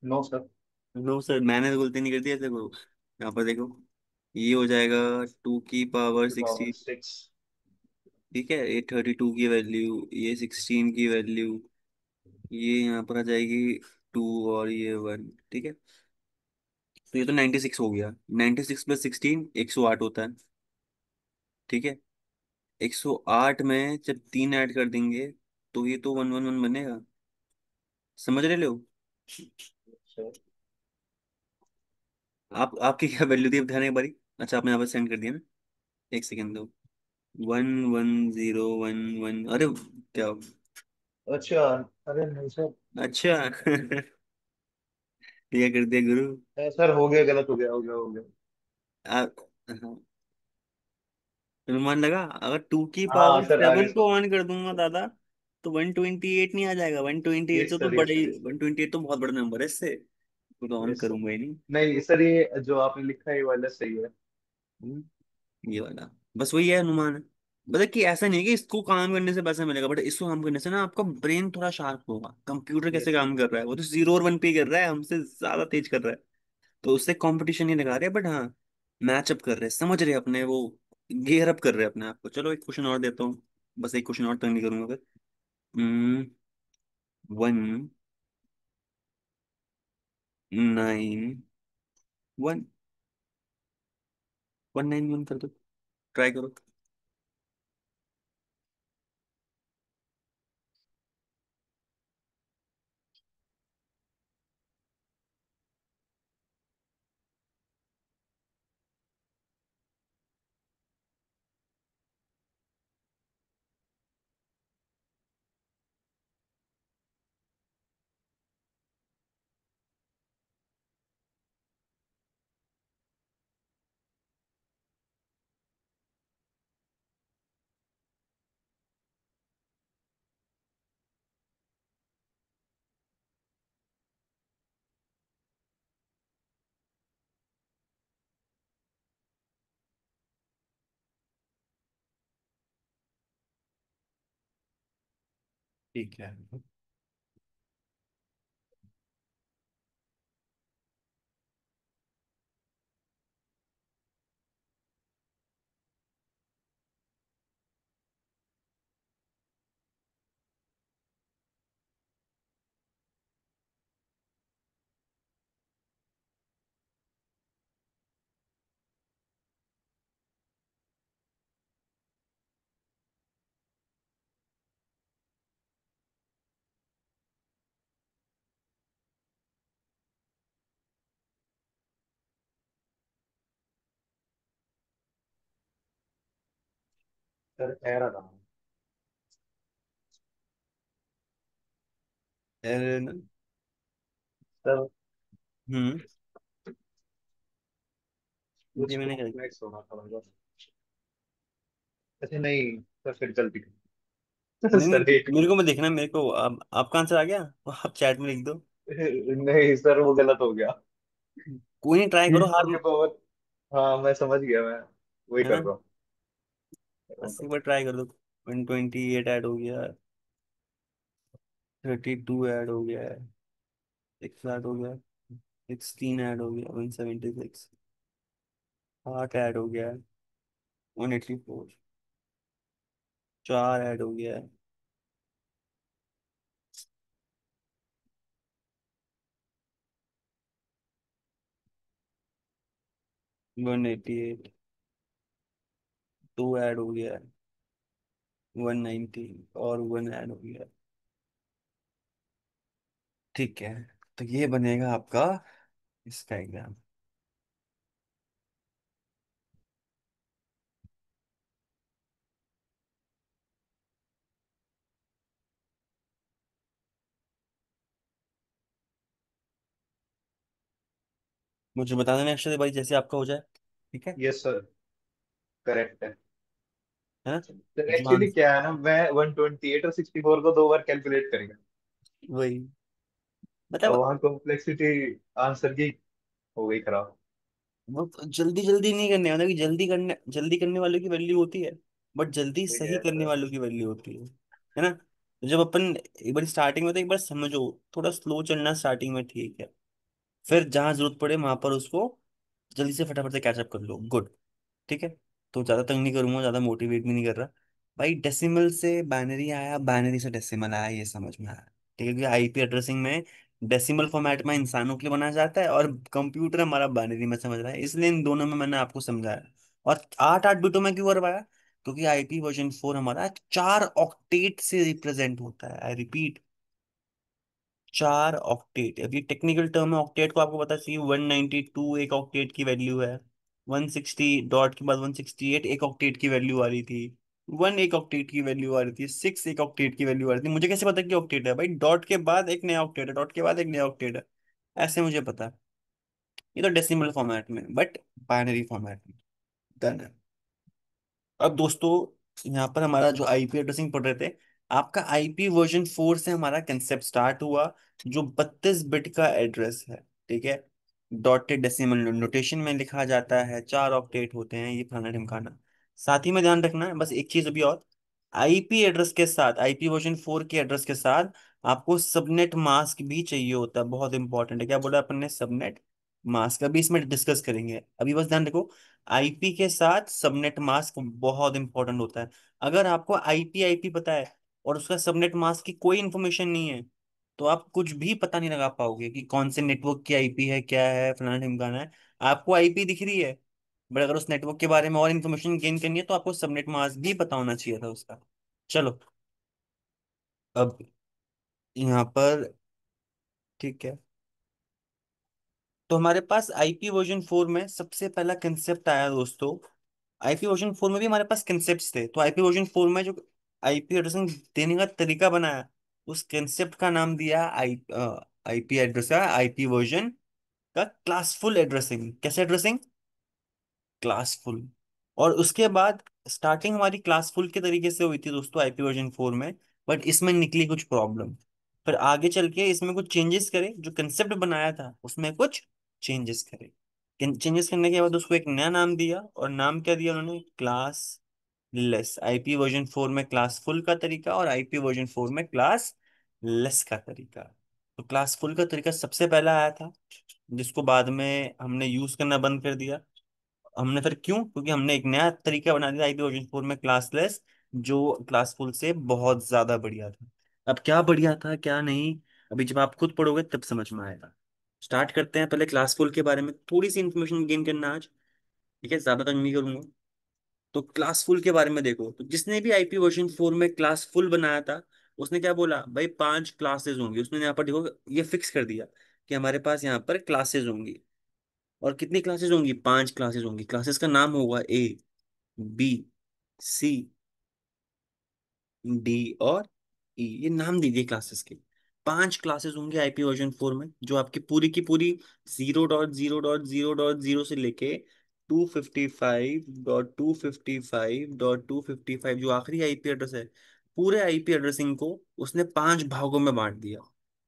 No sir. नो सर, मैंने तो गलती नहीं कर दी ऐसे को। यहाँ पर देखो, ये हो जाएगा 2 की पावर 16। 6। ठीक है, ये 32 की वैल्यू, ये 16 की वैल्यू, ये यहाँ पर आ जाएगी 2, और ये 1। ठीक है, तो ये तो 96 हो गया। 96 + 16 108 होता है। ठीक है, 108 में जब 3 ऐड कर देंगे तो ये तो 111 बनेगा। समझ रहे हो? सर। आप आपकी क्या वैल्यू थी, अब ध्यान एक बारी। अच्छा, आपने यहाँ पर सेंड कर दिया ना? एक सेकेंड दो। 1101 अरे क्या? अच्छा। अरे नहीं सर। अच्छा। ये कर दिया गुरु। सर हो गया, गलत हो गया, हो गया, हो गया। आप, हाँ, अनुमान लगा। अगर टू की हाँ पावर सर, आगे सेवन को सर। ऑन कर दूंगा दादा, तो 128 नहीं आ जाएगा? 128 यस से तो सर, बड़े yes he, sir, yes sir. 128 तो बहुत बड़ा नंबर है इससे। तो ऑन यस सर। करूंगा ही नहीं। नहीं सर, ये जो आपने लिखा है ये वाला सही है। ये वाला बस वही है अनुमान है। मतलब कि ऐसा नहीं है कि इसको काम करने से पैसा मिलेगा, बट इसको काम करने से ना आपका ब्रेन थोड़ा शार्प होगा। कंप्यूटर कैसे यस सर। काम कर रहा है, वो तो 0 और 1 पे ही कर रहा है, हमसे ज्यादा तेज कर रहा है। तो उससे कंपटीशन नहीं लगा रहे, बट हाँ, मैचअप कर रहे हैं, समझ रहे हैं अपने वो, गेयर अप कर रहे हैं अपने आप को। चलो एक क्वेश्चन और देता हूँ। बस एक क्वेश्चन और तंग नहीं करूंगा फिर। 191, 191 कर दो, ट्राई करो। ठीक है। सर एरर रहा। एरर। सर हम्म। कुछ ये मैंने कर कॉम्प्लेक्स होना था मतलब। अच्छा नहीं सर, फिर गलती नहीं सर नहीं, एक। मेरे को मत देखना, मेरे को आपका आंसर आ गया, आप चैट में लिख दो। नहीं सर, वो गलत हो गया। कोई नहीं, ट्राई करो, तीन हार दो के पावर। हाँ मैं समझ गया, मैं वही है कर ना। रहा 80 हूँ। बार ट्राई कर दो। 128 ऐड हो गया, 32 ऐड हो गया है, 6 ऐड हो गया, 16 ऐड हो गया, 176, 8 ऐड हो गया है, 184, 4 ऐड हो गया है, वन एटी एट, 2 ऐड हो गया है, 190, और 1 ऐड हो गया है। ठीक है, तो ये बनेगा आपका इसका एग्जाम। मुझे बता देना अक्षय भाई, जैसे आपका हो जाए। ठीक है यस सर, करेक्ट है। है ना। सर जो एक्चुअली क्या है ना, मैं 128 और 64 को 2 बार कैलकुलेट करेंगे, वही तो मतलब, वहाँ कॉम्प्लेक्सिटी आंसर की हो गई खराब। वो जल्दी जल्दी नहीं करने, मतलब कि जल्दी करने वालों की वैल्यू होती है, बट जल्दी सही यस करने सर। वालों की वैल्यू होती है ना। तो जब अपन एक बार स्टार्टिंग में, तो एक बार समझो, थोड़ा स्लो चलना स्टार्टिंग में ठीक है, फिर जहां जरूरत पड़े वहां पर उसको जल्दी से फटाफट से कैचअप कर लो, गुड। ठीक है, तो ज्यादा तंग नहीं करूंगा, ज्यादा मोटिवेट भी नहीं कर रहा भाई। डेसिमल से बाइनरी आया, बाइनरी से डेसिमल आया, ये समझ में आया। ठीक है, क्योंकि आईपी एड्रेसिंग में डेसिमल फॉर्मेट में इंसानों के लिए बनाया जाता है, और कंप्यूटर हमारा बाइनरी में समझ रहा है, इसलिए इन दोनों में मैंने आपको समझाया। और 8 8 बिटों में क्यों करवाया, क्योंकि आईपी वर्जन 4 हमारा 4 ऑक्टेट से रिप्रेजेंट होता है। I repeat, 4 octet. अभी टेक्निकल टर्म है ऑक्टेट को, आपको पता चाहिए। 192 एक ऑक्टेट की वैल्यू है, 160 डॉट के बाद 168 एक ऑक्टेट की वैल्यू आ रही थी, 1 एक ऑक्टेट की वैल्यू आ रही थी, 6 एक ऑक्टेट की वैल्यू आ रही थी। मुझे कैसे पता कि ऑक्टेट है भाई, डॉट के बाद एक नया ऑक्टेट है, डॉट के बाद एक नया ऑक्टेट है, ऐसे मुझे पता है। ये तो डेसिमल फॉर्मेट में, बट बाइनरी फॉर्मेट में डन है। अब दोस्तों, यहाँ पर हमारा जो आईपी एड्रेसिंग पढ़ रहे थे, आपका आईपी वर्जन 4 से हमारा कंसेप्ट स्टार्ट हुआ, जो 32 बिट का एड्रेस है। ठीक है, डॉटेड डेसिमल नोटेशन में लिखा जाता है, 4 ऑक्टेट होते हैं, ये फलाना ढिमकाना। साथ ही में ध्यान रखना है बस एक चीज अभी और, आईपी एड्रेस के साथ, आईपी वर्जन 4 के एड्रेस के साथ आपको सबनेट मास्क भी चाहिए होता है। बहुत इंपॉर्टेंट है, क्या बोला अपन ने, सबनेट मास्क। अभी इसमें डिस्कस करेंगे, अभी बस ध्यान रखो, आईपी के साथ सबनेट मास्क बहुत इंपॉर्टेंट होता है। अगर आपको आईपी आईपी पता है और उसका सबनेट मास्क की कोई इंफॉर्मेशन नहीं है, तो आप कुछ भी पता नहीं लगा पाओगे कि कौन से नेटवर्क की आईपी है, क्या है, फलाना ढिमकाना है। आपको आईपी दिख रही है, बट अगर उस नेटवर्क के बारे में और इन्फॉर्मेशन गेन करनी है, तो आपको सबनेट मास्क भी पता होना चाहिए था उसका। चलो, अब यहाँ पर, ठीक है, तो हमारे पास आईपी वर्जन 4 में सबसे पहला कंसेप्ट आया दोस्तों। आईपी वर्जन 4 में भी हमारे पास कंसेप्ट थे, तो आईपी वर्जन 4 में जो आईपी एड्रेसिंग देने का तरीका बनाया, उस कंसेप्ट का नाम दिया आईपी एड्रेस का, आईपी वर्जन का क्लासफुल एड्रेसिंग। कैसे एड्रेसिंग, क्लासफुल। और उसके बाद स्टार्टिंग हमारी क्लासफुल के तरीके से हुई थी दोस्तों आईपी वर्जन 4 में, बट इसमें निकली कुछ प्रॉब्लम। फिर आगे चल के इसमें कुछ चेंजेस करे, जो कंसेप्ट बनाया था उसमें कुछ चेंजेस करे। चेंजेस करने के बाद उसको एक नया नाम दिया, और नाम क्या दिया उन्होंने, क्लास लेस। आईपी वर्जन 4 में क्लास फुल का तरीका, और आईपी वर्जन 4 में क्लास लेस का तरीका। तो क्लास फुल का तरीका सबसे पहला आया था, जिसको बाद में हमने यूज करना बंद कर दिया। हमने फिर क्यों, क्योंकि हमने एक नया तरीका बना दिया आईपी वर्जन 4 में, क्लासलेस, जो क्लासफुल से बहुत ज्यादा बढ़िया था। अब क्या बढ़िया था क्या नहीं, अभी जब आप खुद पढ़ोगे तब समझ में आएगा। स्टार्ट करते हैं, पहले क्लासफुल के बारे में थोड़ी सी इंफॉर्मेशन गेन करना आज। ठीक है, ज्यादा तंग नहीं करूंगा। तो क्लासफुल के बारे में देखो, तो जिसने भी आईपी वर्जन 4 में क्लासफुल बनाया था, उसने क्या बोला भाई, 5 क्लासेस होंगी। उसने यहाँ पर देखो ये फिक्स कर दिया कि हमारे पास यहाँ पर क्लासेस होंगी। और कितनी क्लासेस होंगी, 5 क्लासेस होंगी। क्लासेस का नाम होगा बी, सी, डी और ई, ये नाम दीजिए क्लासेस के। 5 क्लासेस होंगे आईपी वर्जन 4 में, जो आपकी पूरी की पूरी 0.0.0.0 से लेके 255.255.255, जो आखिरी आईपी एड्रेस है, पूरे आईपी एड्रेसिंग को उसने 5 भागों में बांट दिया।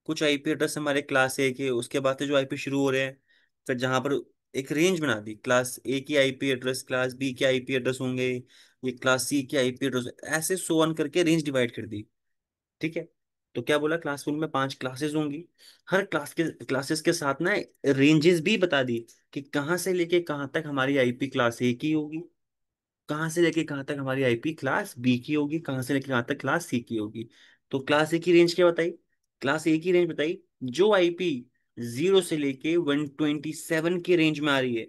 कुछ आईपी एड्रेस हमारे क्लास ए के, उसके बाद से जो आईपी शुरू हो रहे हैं, फिर जहां पर एक रेंज बना दी, क्लास ए की आईपी एड्रेस, क्लास बी के आईपी एड्रेस होंगे, ये क्लास सी की आईपी एड्रेस, ऐसे सो ऑन करके रेंज डिवाइड कर दी। ठीक है। तो क्या बोला, क्लासरूम में 5 क्लासेस होंगी, हर क्लासेस के साथ ना रेंजेस भी बता दी कि कहाँ से लेके कहाँ तक हमारी आईपी क्लास ए की होगी, कहाँ से लेके कहाँ तक हमारी आईपी क्लास बी की होगी, कहाँ से लेके कहाँ तक क्लास सी की होगी। तो क्लास ए की रेंज क्या बताई, क्लास ए की रेंज बताई, जो आईपी 0 से लेके 127 के रेंज में आ रही है,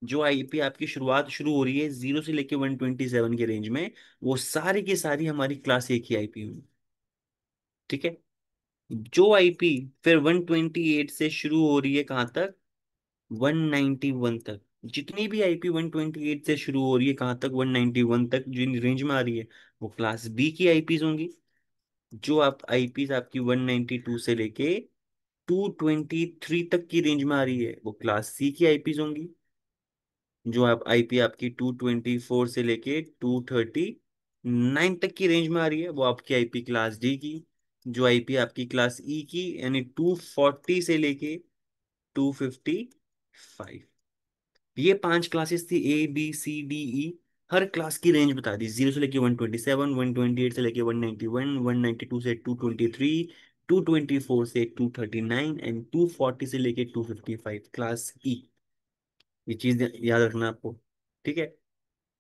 जो आईपी आपकी शुरुआत शुरू हो रही है 0 से लेके 127 के रेंज में, वो सारी की सारी हमारी क्लास ए की आईपी होगी। ठीक है। जो आईपी फिर 128 से शुरू हो रही है कहाँ तक, 191 तक, जितनी भी आईपी 128 से शुरू हो रही है कहाँ तक, 191 तक जिन रेंज में आ रही है, वो क्लास बी की आईपीज होंगी। जो आप आईपीज आपकी 192 से लेके 223 तक की रेंज में आ रही है, वो क्लास सी की आईपीज होंगी। जो आप आईपी आपकी 224 से लेके 239 तक की रेंज में आ रही है, वो आपकी आईपी क्लास डी की। जो आईपी आपकी क्लास ई की, यानी 240 से लेके 255, ये 5 क्लासेस थी, A B C D E। Her class की रेंज बता दी, 0 से लेके 127, 128 से लेके 191, 192 से 223, 224 से 239 एंड 240 से लेके 255, क्लास ई। ये चीज याद रखना आपको। ठीक है।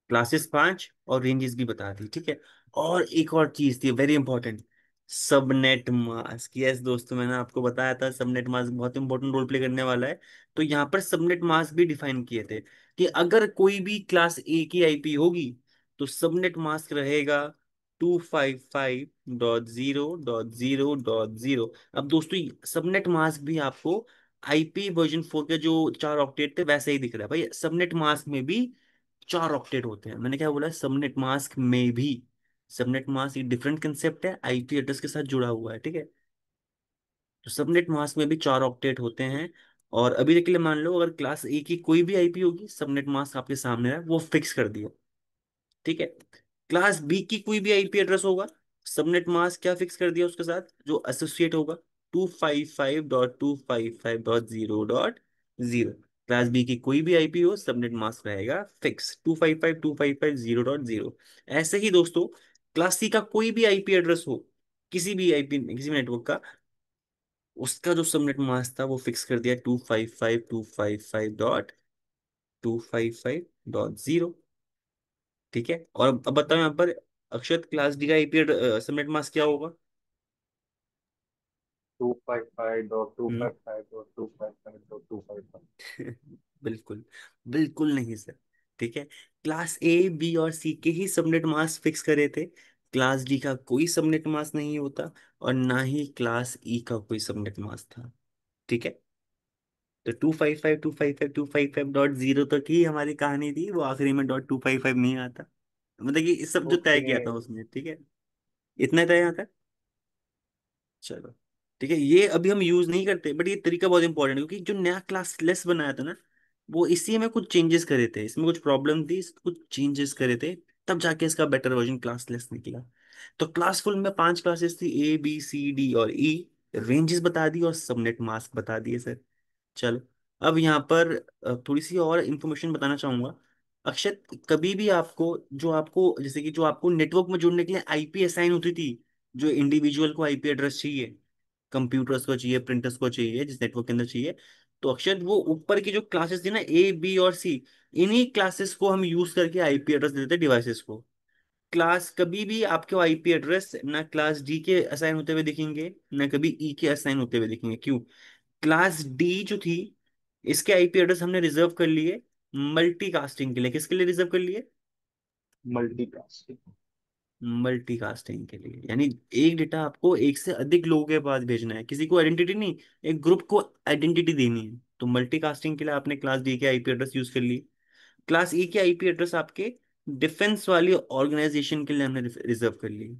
क्लासेस 5 और रेंजेस भी बता दी। ठीक है। और एक और चीज थी very important, subnet mask. Yes दोस्तों, मैंने आपको बताया था सबनेट मास्क बहुत इंपॉर्टेंट रोल प्ले करने वाला है। तो यहाँ पर सबनेट मास्क भी डिफाइन किए थे कि अगर कोई भी क्लास ए की आईपी होगी तो सबनेट मास्क रहेगा 255.0.0.0। अब दोस्तों सबनेट मास्क भी आपको आईपी वर्जन 4 के जो 4 ऑक्टेट थे वैसे ही दिख रहा है भाई, सबनेट मास्क में भी 4 ऑक्टेट होते हैं। मैंने क्या बोला, सबनेट मास्क में भी। सबनेट मास्क एक डिफरेंट कंसेप्ट है, आईपी एड्रेस के साथ जुड़ा हुआ है। ठीक है। तो सबनेट मास्क में भी 4 ऑक्टेट होते हैं। और अभी के लिए मान लो अगर क्लास ए की कोई भी आईपी होगी, सबनेट मास्क आपके सामने है, वो फिक्स कर दिया। ठीक है। क्लास बी की कोई भी आईपी एड्रेस होगा, सबनेट मास्क क्या फिक्स कर दिया उसके साथ, जो एसोसिएट होगा, 255.255.0.0। क्लास बी की कोई भी आईपी हो, सबनेट मास्क रहेगा फिक्स 255.255.0.0। ऐसे ही दोस्तों, क्लास सी का कोई भी आईपी एड्रेस हो, किसी भी आईपी, किसी भी नेटवर्क का, उसका जो सबनेट मास्क था वो फिक्स कर दिया 255.255.255.0। ठीक है। और अब बताओ यहाँ पर, अक्षत, क्लास डी का आईपी सबनेट मास्क क्या होगा। हम्म। 255.255.255.255। बिल्कुल, बिल्कुल नहीं सर। ठीक है। क्लास ए बी और सी के ही सबनेट मास्क फिक्स करे थे, क्लास डी का कोई सबनेट मास्क नहीं होता, और ना ही क्लास ई का कोई सबनेट मास्क था। ठीक है। तो 255.255.255.0 तक ही हमारी कहानी थी, वो आखिरी में .255 नहीं आता, मतलब कि इस सब जो तय ओके। किया था उसने। ठीक है। इतना तय आता। चलो। ठीक है, ये अभी हम यूज नहीं करते, बट ये तरीका बहुत इंपॉर्टेंट है, क्योंकि जो नया क्लासलेस बनाया था ना, वो इसी में कुछ चेंजेस करे थे, इसमें कुछ प्रॉब्लम थी, कुछ चेंजेस करे थे, तब जाके इसका बेटर वर्जन क्लासलेस निकला। तो क्लासफुल में 5 क्लासेस थी, A B C D और E। रेंजेस बता दी और सबनेट मास्क बता दिए सर। चलो। अब यहाँ पर थोड़ी सी और इन्फॉर्मेशन बताना चाहूंगा। अक्षत, कभी भी आपको, जो आपको जैसे कि जो आपको नेटवर्क में जुड़ने के लिए आईपी असाइन होती थी, जो इंडिविजुअल को आईपी एड्रेस चाहिए, कंप्यूटर्स को चाहिए, प्रिंटर्स को चाहिए, जिस नेटवर्क के अंदर चाहिए, तो अक्षर वो ऊपर की जो क्लासेस थी ना, A B और C, इन्हीं क्लासेस को हम यूज करके आईपी एड्रेस देते डिवाइसेस को। क्लास कभी भी आपके आईपी एड्रेस ना क्लास डी के असाइन होते हुए दिखेंगे, ना कभी ई के असाइन होते हुए दिखेंगे। क्यों? क्लास डी जो थी, इसके आईपी एड्रेस हमने रिजर्व कर लिए मल्टीकास्टिंग के लिए। किसके लिए रिजर्व कर लिए? मल्टीकास्टिंग। मल्टीकास्टिंग के लिए, यानी एक डेटा आपको एक से अधिक लोगों के पास भेजना है, किसी को आइडेंटिटी नहीं, एक ग्रुप को आइडेंटिटी देनी है। तो मल्टीकास्टिंग के लिए आपने क्लास डी के आईपी एड्रेस यूज कर लिए। क्लास ई के आईपी एड्रेस आपके डिफेंस वाली ऑर्गेनाइजेशन के लिए हमने रिजर्व कर लिए।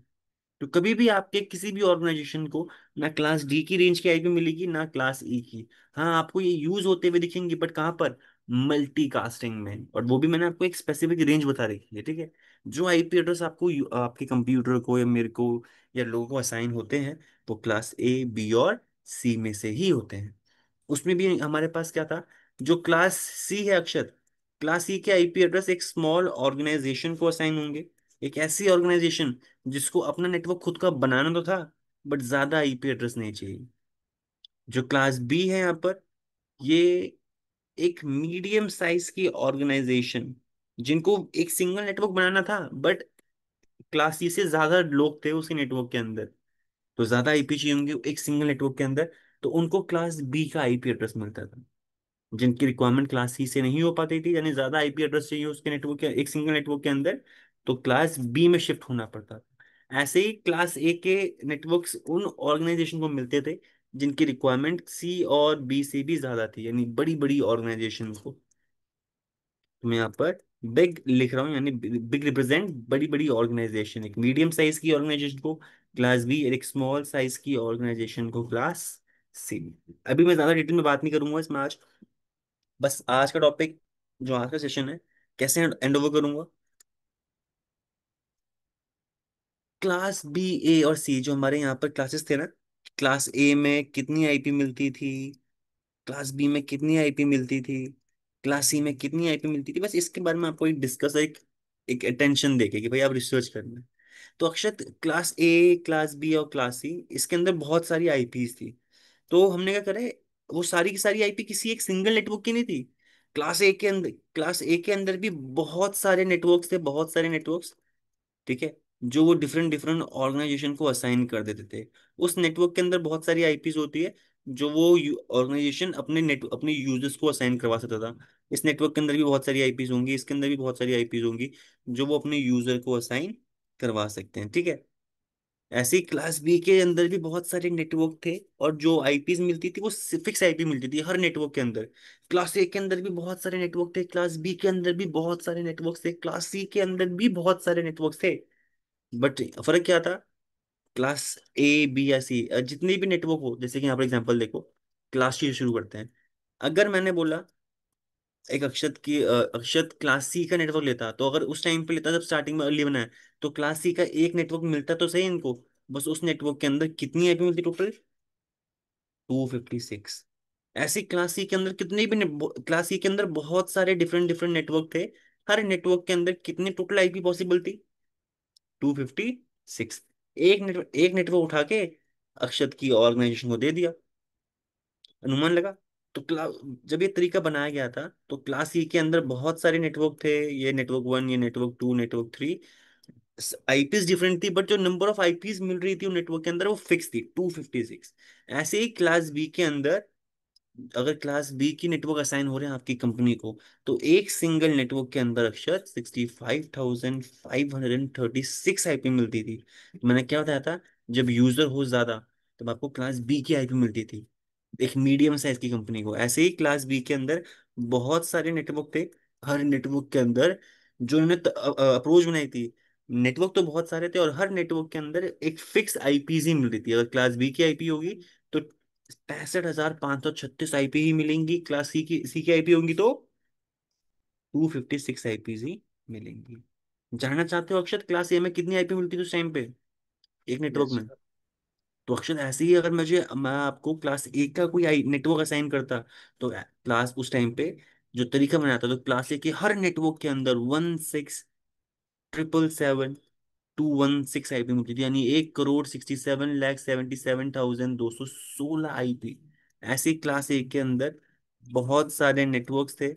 तो कभी भी आपके किसी भी ऑर्गेनाइजेशन को ना क्लास डी की रेंज की आईपी मिलेगी, ना क्लास ई की। हाँ, आपको ये यूज होते हुए दिखेंगी, बट कहाँ पर? मल्टीकास्टिंग में। और वो भी मैंने आपको एक स्पेसिफिक रेंज बता रखी है। ठीक है। जो आईपी एड्रेस आपको आपके कंप्यूटर को या मेरे को या लोगों को असाइन होते हैं, वो क्लास A B और C में से ही होते हैं। उसमें भी हमारे पास क्या था, जो क्लास सी है अक्षर, क्लास सी के आईपी एड्रेस एक स्मॉल ऑर्गेनाइजेशन को असाइन होंगे। एक ऐसी ऑर्गेनाइजेशन जिसको अपना नेटवर्क खुद का बनाना तो था, बट ज्यादा आईपी एड्रेस नहीं चाहिए। जो क्लास बी है यहाँ पर, ये एक मीडियम साइज की ऑर्गेनाइजेशन, जिनको एक सिंगल नेटवर्क बनाना था, बट क्लास सी से ज्यादा लोग थे उसके नेटवर्क के अंदर, तो ज्यादा आईपी चाहिए होंगे एक सिंगल नेटवर्क के अंदर, तो उनको क्लास बी का आईपी एड्रेस मिलता था। जिनकी रिक्वायरमेट क्लास सी से नहीं हो पाती थी, यानी ज्यादा आईपी एड्रेस चाहिए उसके नेटवर्क के एक सिंगल नेटवर्क के अंदर, तो क्लास बी में शिफ्ट होना पड़ता था। ऐसे ही क्लास ए के नेटवर्क्स उन ऑर्गेनाइजेशन को मिलते थे जिनकी रिक्वायरमेंट सी और बी से भी ज्यादा थी, यानी बड़ी बड़ी ऑर्गेनाइजेशन को। तो मैं यहाँ पर बिग लिख रहा हूँ, यानी बिग रिप्रेजेंट बड़ी बड़ी ऑर्गेनाइजेशन, एक मीडियम साइज की ऑर्गेनाइजेशन को क्लास बी, एक स्मॉल साइज की ऑर्गेनाइजेशन को क्लास सी। अभी मैं ज्यादा डिटेल में बात नहीं करूंगा इसमें आज, बस आज का टॉपिक जो आज का सेशन है कैसे एंड ओवर करूंगा। क्लास बी, ए और सी जो हमारे यहाँ पर क्लासेस थे ना, क्लास ए में कितनी आईपी मिलती थी, क्लास बी में कितनी आईपी मिलती थी, क्लास सी में कितनी आईपी मिलती थी, बस इसके बारे में आपको एक डिस्कस, एक एक अटेंशन देके कि भाई आप रिसर्च करना है। तो अक्षत, क्लास ए, क्लास बी और क्लास सी, इसके अंदर बहुत सारी आईपीज थी। तो हमने क्या करे, वो सारी की सारी आईपी किसी एक सिंगल नेटवर्क की नहीं थी। क्लास ए के अंदर भी बहुत सारे नेटवर्क्स थे, बहुत सारे नेटवर्क्स, ठीक है, जो वो डिफरेंट डिफरेंट ऑर्गेनाइजेशन को असाइन कर देते थे। उस नेटवर्क के अंदर बहुत सारी आईपीज होती है जो वो ऑर्गेनाइजेशन अपने यूजर्स को असाइन करवा सकता था। इस नेटवर्क के अंदर भी बहुत सारी आईपीज होंगी, इसके अंदर भी बहुत सारी आईपीज होंगी जो वो अपने यूजर को असाइन करवा सकते हैं, ठीक है। ऐसे ही क्लास बी के अंदर भी बहुत सारे नेटवर्क थे, और जो आईपीज मिलती थी वो फिक्स आईपी मिलती थी हर नेटवर्क के अंदर। क्लास ए के अंदर भी बहुत सारे नेटवर्क थे, क्लास बी के अंदर भी बहुत सारे नेटवर्क थे, क्लास सी के अंदर भी बहुत सारे नेटवर्क थे। बट फर्क क्या था, क्लास ए, बी या सी, जितने भी नेटवर्क हो, जैसे कि यहाँ पर एग्जांपल देखो, क्लास सी से शुरू करते हैं। अगर मैंने बोला एक अक्षत क्लास सी का नेटवर्क लेता, तो अगर उस टाइम पे लेता जब स्टार्टिंग में अर्ली बना है, तो क्लास सी का एक नेटवर्क मिलता तो सही इनको, बस उस नेटवर्क के अंदर कितनी आईपी मिलती टोटल, 256। ऐसी क्लास सी के अंदर कितने भी क्लास सी के अंदर बहुत सारे डिफरेंट डिफरेंट नेटवर्क थे, हर नेटवर्क के अंदर कितनी टोटल आईपी पॉसिबल थी, 256। एक नेटवर्क उठा के अक्षत की ऑर्गेनाइजेशन को दे दिया, अनुमान लगा। तो जब ये तरीका बनाया गया था, तो क्लास सी के अंदर बहुत सारे नेटवर्क थे, ये नेटवर्क वन, ये network two, network three, IPs different थी, बट जो नंबर ऑफ आईपीज मिल रही थी उन नेटवर्क के अंदर वो फिक्स थी, 256। ऐसे ही क्लास बी के अंदर, अगर क्लास बी की नेटवर्क असाइन हो रहे हैं आपकी कंपनी को, तो एक सिंगल नेटवर्क के अंदर अक्षर 65,536 आईपी मिलती थी। तो मैंने क्या बताया था, जब यूजर हो ज्यादा तब आपको क्लास बी की आईपी मिलती थी, एक मीडियम साइज की कंपनी को। ऐसे ही क्लास बी के अंदर बहुत सारे नेटवर्क थे, हर नेटवर्क के अंदर जो उन्होंने अप्रोच बनाई थी, नेटवर्क तो बहुत सारे थे, और हर नेटवर्क के अंदर एक फिक्स आईपीज ही मिल रही थी। अगर क्लास बी की आईपी होगी तो 65,536 आईपी ही मिलेंगी, क्लास सी की आईपी होंगी तो 256 आईपीज ही मिलेंगी। जानना चाहते हो अक्षत, क्लास ए में कितनी आईपी मिलती थी उस टाइम पे एक नेटवर्क यस में? तो अक्षर ऐसे ही, अगर मैं आपको क्लास ए का कोई आई नेटवर्क असाइन करता, तो क्लास उस टाइम पे जो तरीका बनाता, तो क्लास ए के हर नेटवर्क के अंदर 16,777,216 आईपी मिलती थी, यानी 1,67,77,216 आईपी। ऐसे क्लास ए के अंदर बहुत सारे नेटवर्क्स थे,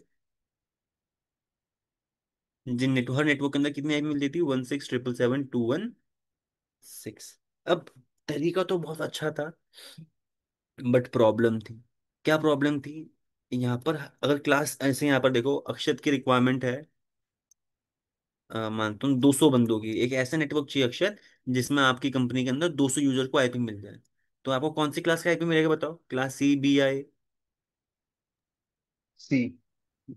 हर नेटवर्क के अंदर कितनी आईपी मिलती थी, 16,777,216। अब तरीका तो बहुत अच्छा था, बट प्रॉब्लम थी। क्या प्रॉब्लम थी यहाँ पर, अगर क्लास ऐसे यहाँ पर देखो, अक्षत की रिक्वायरमेंट है, मानता हूँ 200 बंदों की, एक ऐसा नेटवर्क चाहिए अक्षत जिसमें आपकी कंपनी के अंदर 200 यूजर को आईपी मिल जाए। तो आपको कौन सी क्लास का आईपी मिलेगा बताओ, क्लास सी, बी, आई? सी।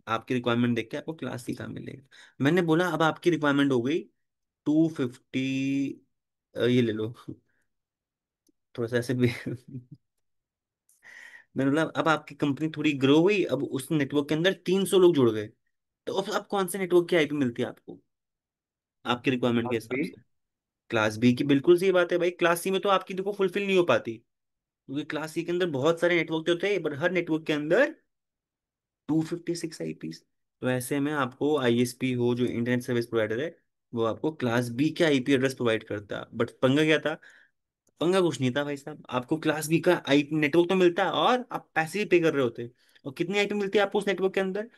आपकी रिक्वायरमेंट देख के आपको क्लास सी का मिलेगा। मैंने बोला अब आपकी रिक्वायरमेंट हो गई 250, ये ले लो, थोड़ा सा ऐसे भी मैंने बोला अब आपकी कंपनी थोड़ी ग्रो हुई, अब उस नेटवर्क के अंदर 300 लोग जुड़ गए, तो अब कौन से नेटवर्क की आईपी मिलती है आपको आपकी रिक्वायरमेंट के क्लास हिसाब बी। से? क्लास बी की बिल्कुल सही बात है भाई, क्लास सी में तो आपकी देखो फुलफिल नहीं हो पाती, क्योंकि क्लास सी के अंदर बहुत सारे नेटवर्क तो थे, बट हर नेटवर्क के अंदर 256 आईपीस। तो ऐसे में आपको आईएसपी हो, जो इंटरनेट सर्विस प्रोवाइडर है, वो आपको क्लास बी के आईपी एड्रेस प्रोवाइड करता है। बट पंगा क्या था? पंगा कुछ नहीं था भाई साहब, आपको क्लास बी का आई नेटवर्क तो मिलता है और आप पैसे भी पे कर रहे होते। और कितनी आईपी मिलती है आपको उस नेटवर्क के अंदर?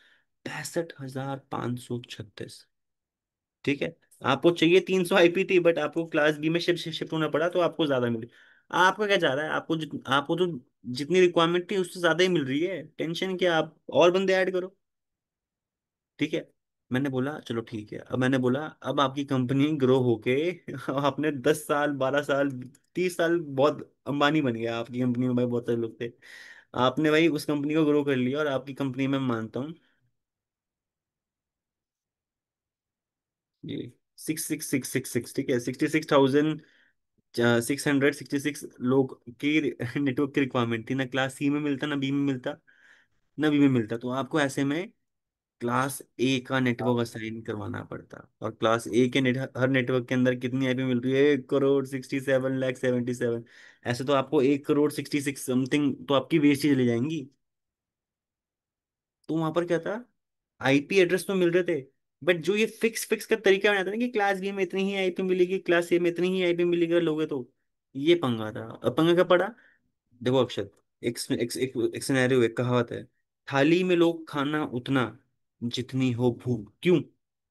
65,536। ठीक है। आपको चाहिए 300 आईपी थी, बट आपको क्लास बी में शिफ्ट शिफ्ट होना पड़ा, तो आपको ज्यादा मिली। आपका क्या चाह रहा है? आपको तो जितनी रिक्वायरमेंट थी उससे ज्यादा ही मिल रही है, टेंशन क्या, आप और बंदे ऐड करो। ठीक है। मैंने बोला चलो ठीक है। अब मैंने बोला अब आपकी कंपनी ग्रो होके आपने 10 साल, 12 साल, 30 साल, बहुत अंबानी बन गया आपकी कंपनी में भाई, बहुत सारे लोग थे। आपने भाई उस कंपनी को ग्रो कर लिया, और आपकी कंपनी में मैं मानता हूँ ये 6666, ठीक है, 66,666 लोग की नेटवर्क की रिक्वायरमेंट थी। ना क्लास सी में मिलता, ना बी में मिलता, ना बी में मिलता। तो आपको ऐसे में क्लास ए का नेटवर्क हाँ। असाइन करवाना पड़ता। और क्लास ए के हर नेटवर्क के अंदर कितनी आईपी मिल रही है? 1,67,77,77। ऐसे तो आपको 1,66,000 समथिंग तो आपकी वेस्ट ही चली जाएंगी। तो वहां पर क्या था, आईपी एड्रेस तो मिल रहे थे, बट जो ये फिक्स फिक्स का तरीका बनाता ना कि क्लास बी में इतनी ही आईपी मिलेगी, क्लास ए में इतनी ही आईपी मिलेगी, अगर लोगे तो ये पंगा था। अब पंगा क्या पड़ा? देखो अक्षत, एक सिनेरियो, एक कहावत है, थाली में लोग खाना उतना जितनी हो भूख। क्यों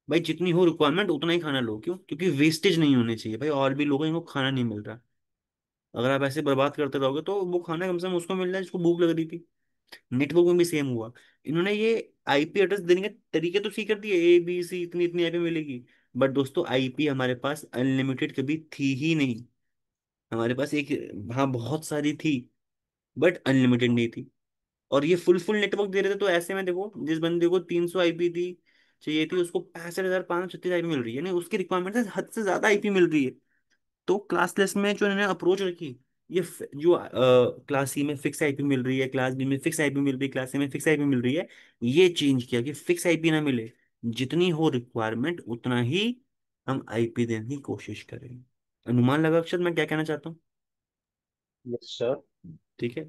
भाई? जितनी हो रिक्वायरमेंट उतना ही खाना लो। क्यों? क्योंकि वेस्टेज नहीं होने चाहिए भाई, और भी लोगों को इनको खाना नहीं मिल रहा। अगर आप ऐसे बर्बाद करते रहोगे तो वो खाना कम से कम उसको मिल रहा है जिसको भूख लग रही थी। नेटवर्क में भी सेम हुआ। इन्होंने ये आईपी एड्रेस देने के तरीके तो ठीक कर दिए, ए बी सी इतनी इतनी आईपी मिलेगी। बट दोस्तों, आईपी हमारे पास अनलिमिटेड कभी थी ही नहीं। हमारे पास एक, हाँ बहुत सारी थी, बट अनलिमिटेड नहीं थी। और ये फुल फुल नेटवर्क दे रहे थे। तो ऐसे में देखो, जिस बंदे को 300 आईपी थी चाहिए थी, उसको 65,536 आईपी मिल रही है, यानी उसकी रिक्वायरमेंट से हद से ज्यादा आईपी मिल रही है। तो क्लासलेस में जो इन्होंने अप्रोच रखी, जो क्लास सी में फिक्स आईपी मिल रही है, क्लास बी में फिक्स आईपी मिल रही है, क्लास सी में फिक्स आईपी मिल रही है, ये चेंज किया कि फिक्स आईपी ना मिले, जितनी हो रिक्वायरमेंट उतना ही हम आईपी देने की कोशिश करें। अनुमान लगा अक्षर मैं क्या कहना चाहता हूँ? Yes sir. ठीक है।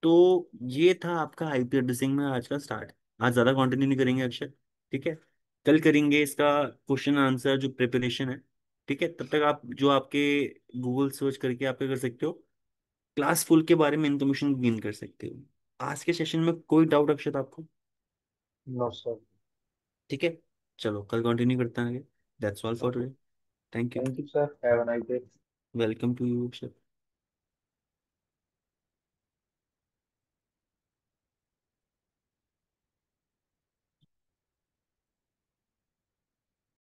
तो ये था आपका आईपी एड्रेसिंग में आज का स्टार्ट। आज ज्यादा कंटिन्यू नहीं करेंगे अक्षर। ठीक है। कल करेंगे इसका क्वेश्चन आंसर जो प्रिपरेशन है। ठीक है, तब तक आप जो आपके गूगल सर्च करके आप क्या कर सकते हो, क्लास फुल के बारे में इंफॉर्मेशन गेन कर सकते हो। आज के सेशन में कोई डाउट अक्षत आपको? No sir. ठीक है। चलो कल कंटिन्यू करते हैं आगे। That's all for okay. Today. Thank you. Thank you sir, have a nice day. Welcome to you Akshat.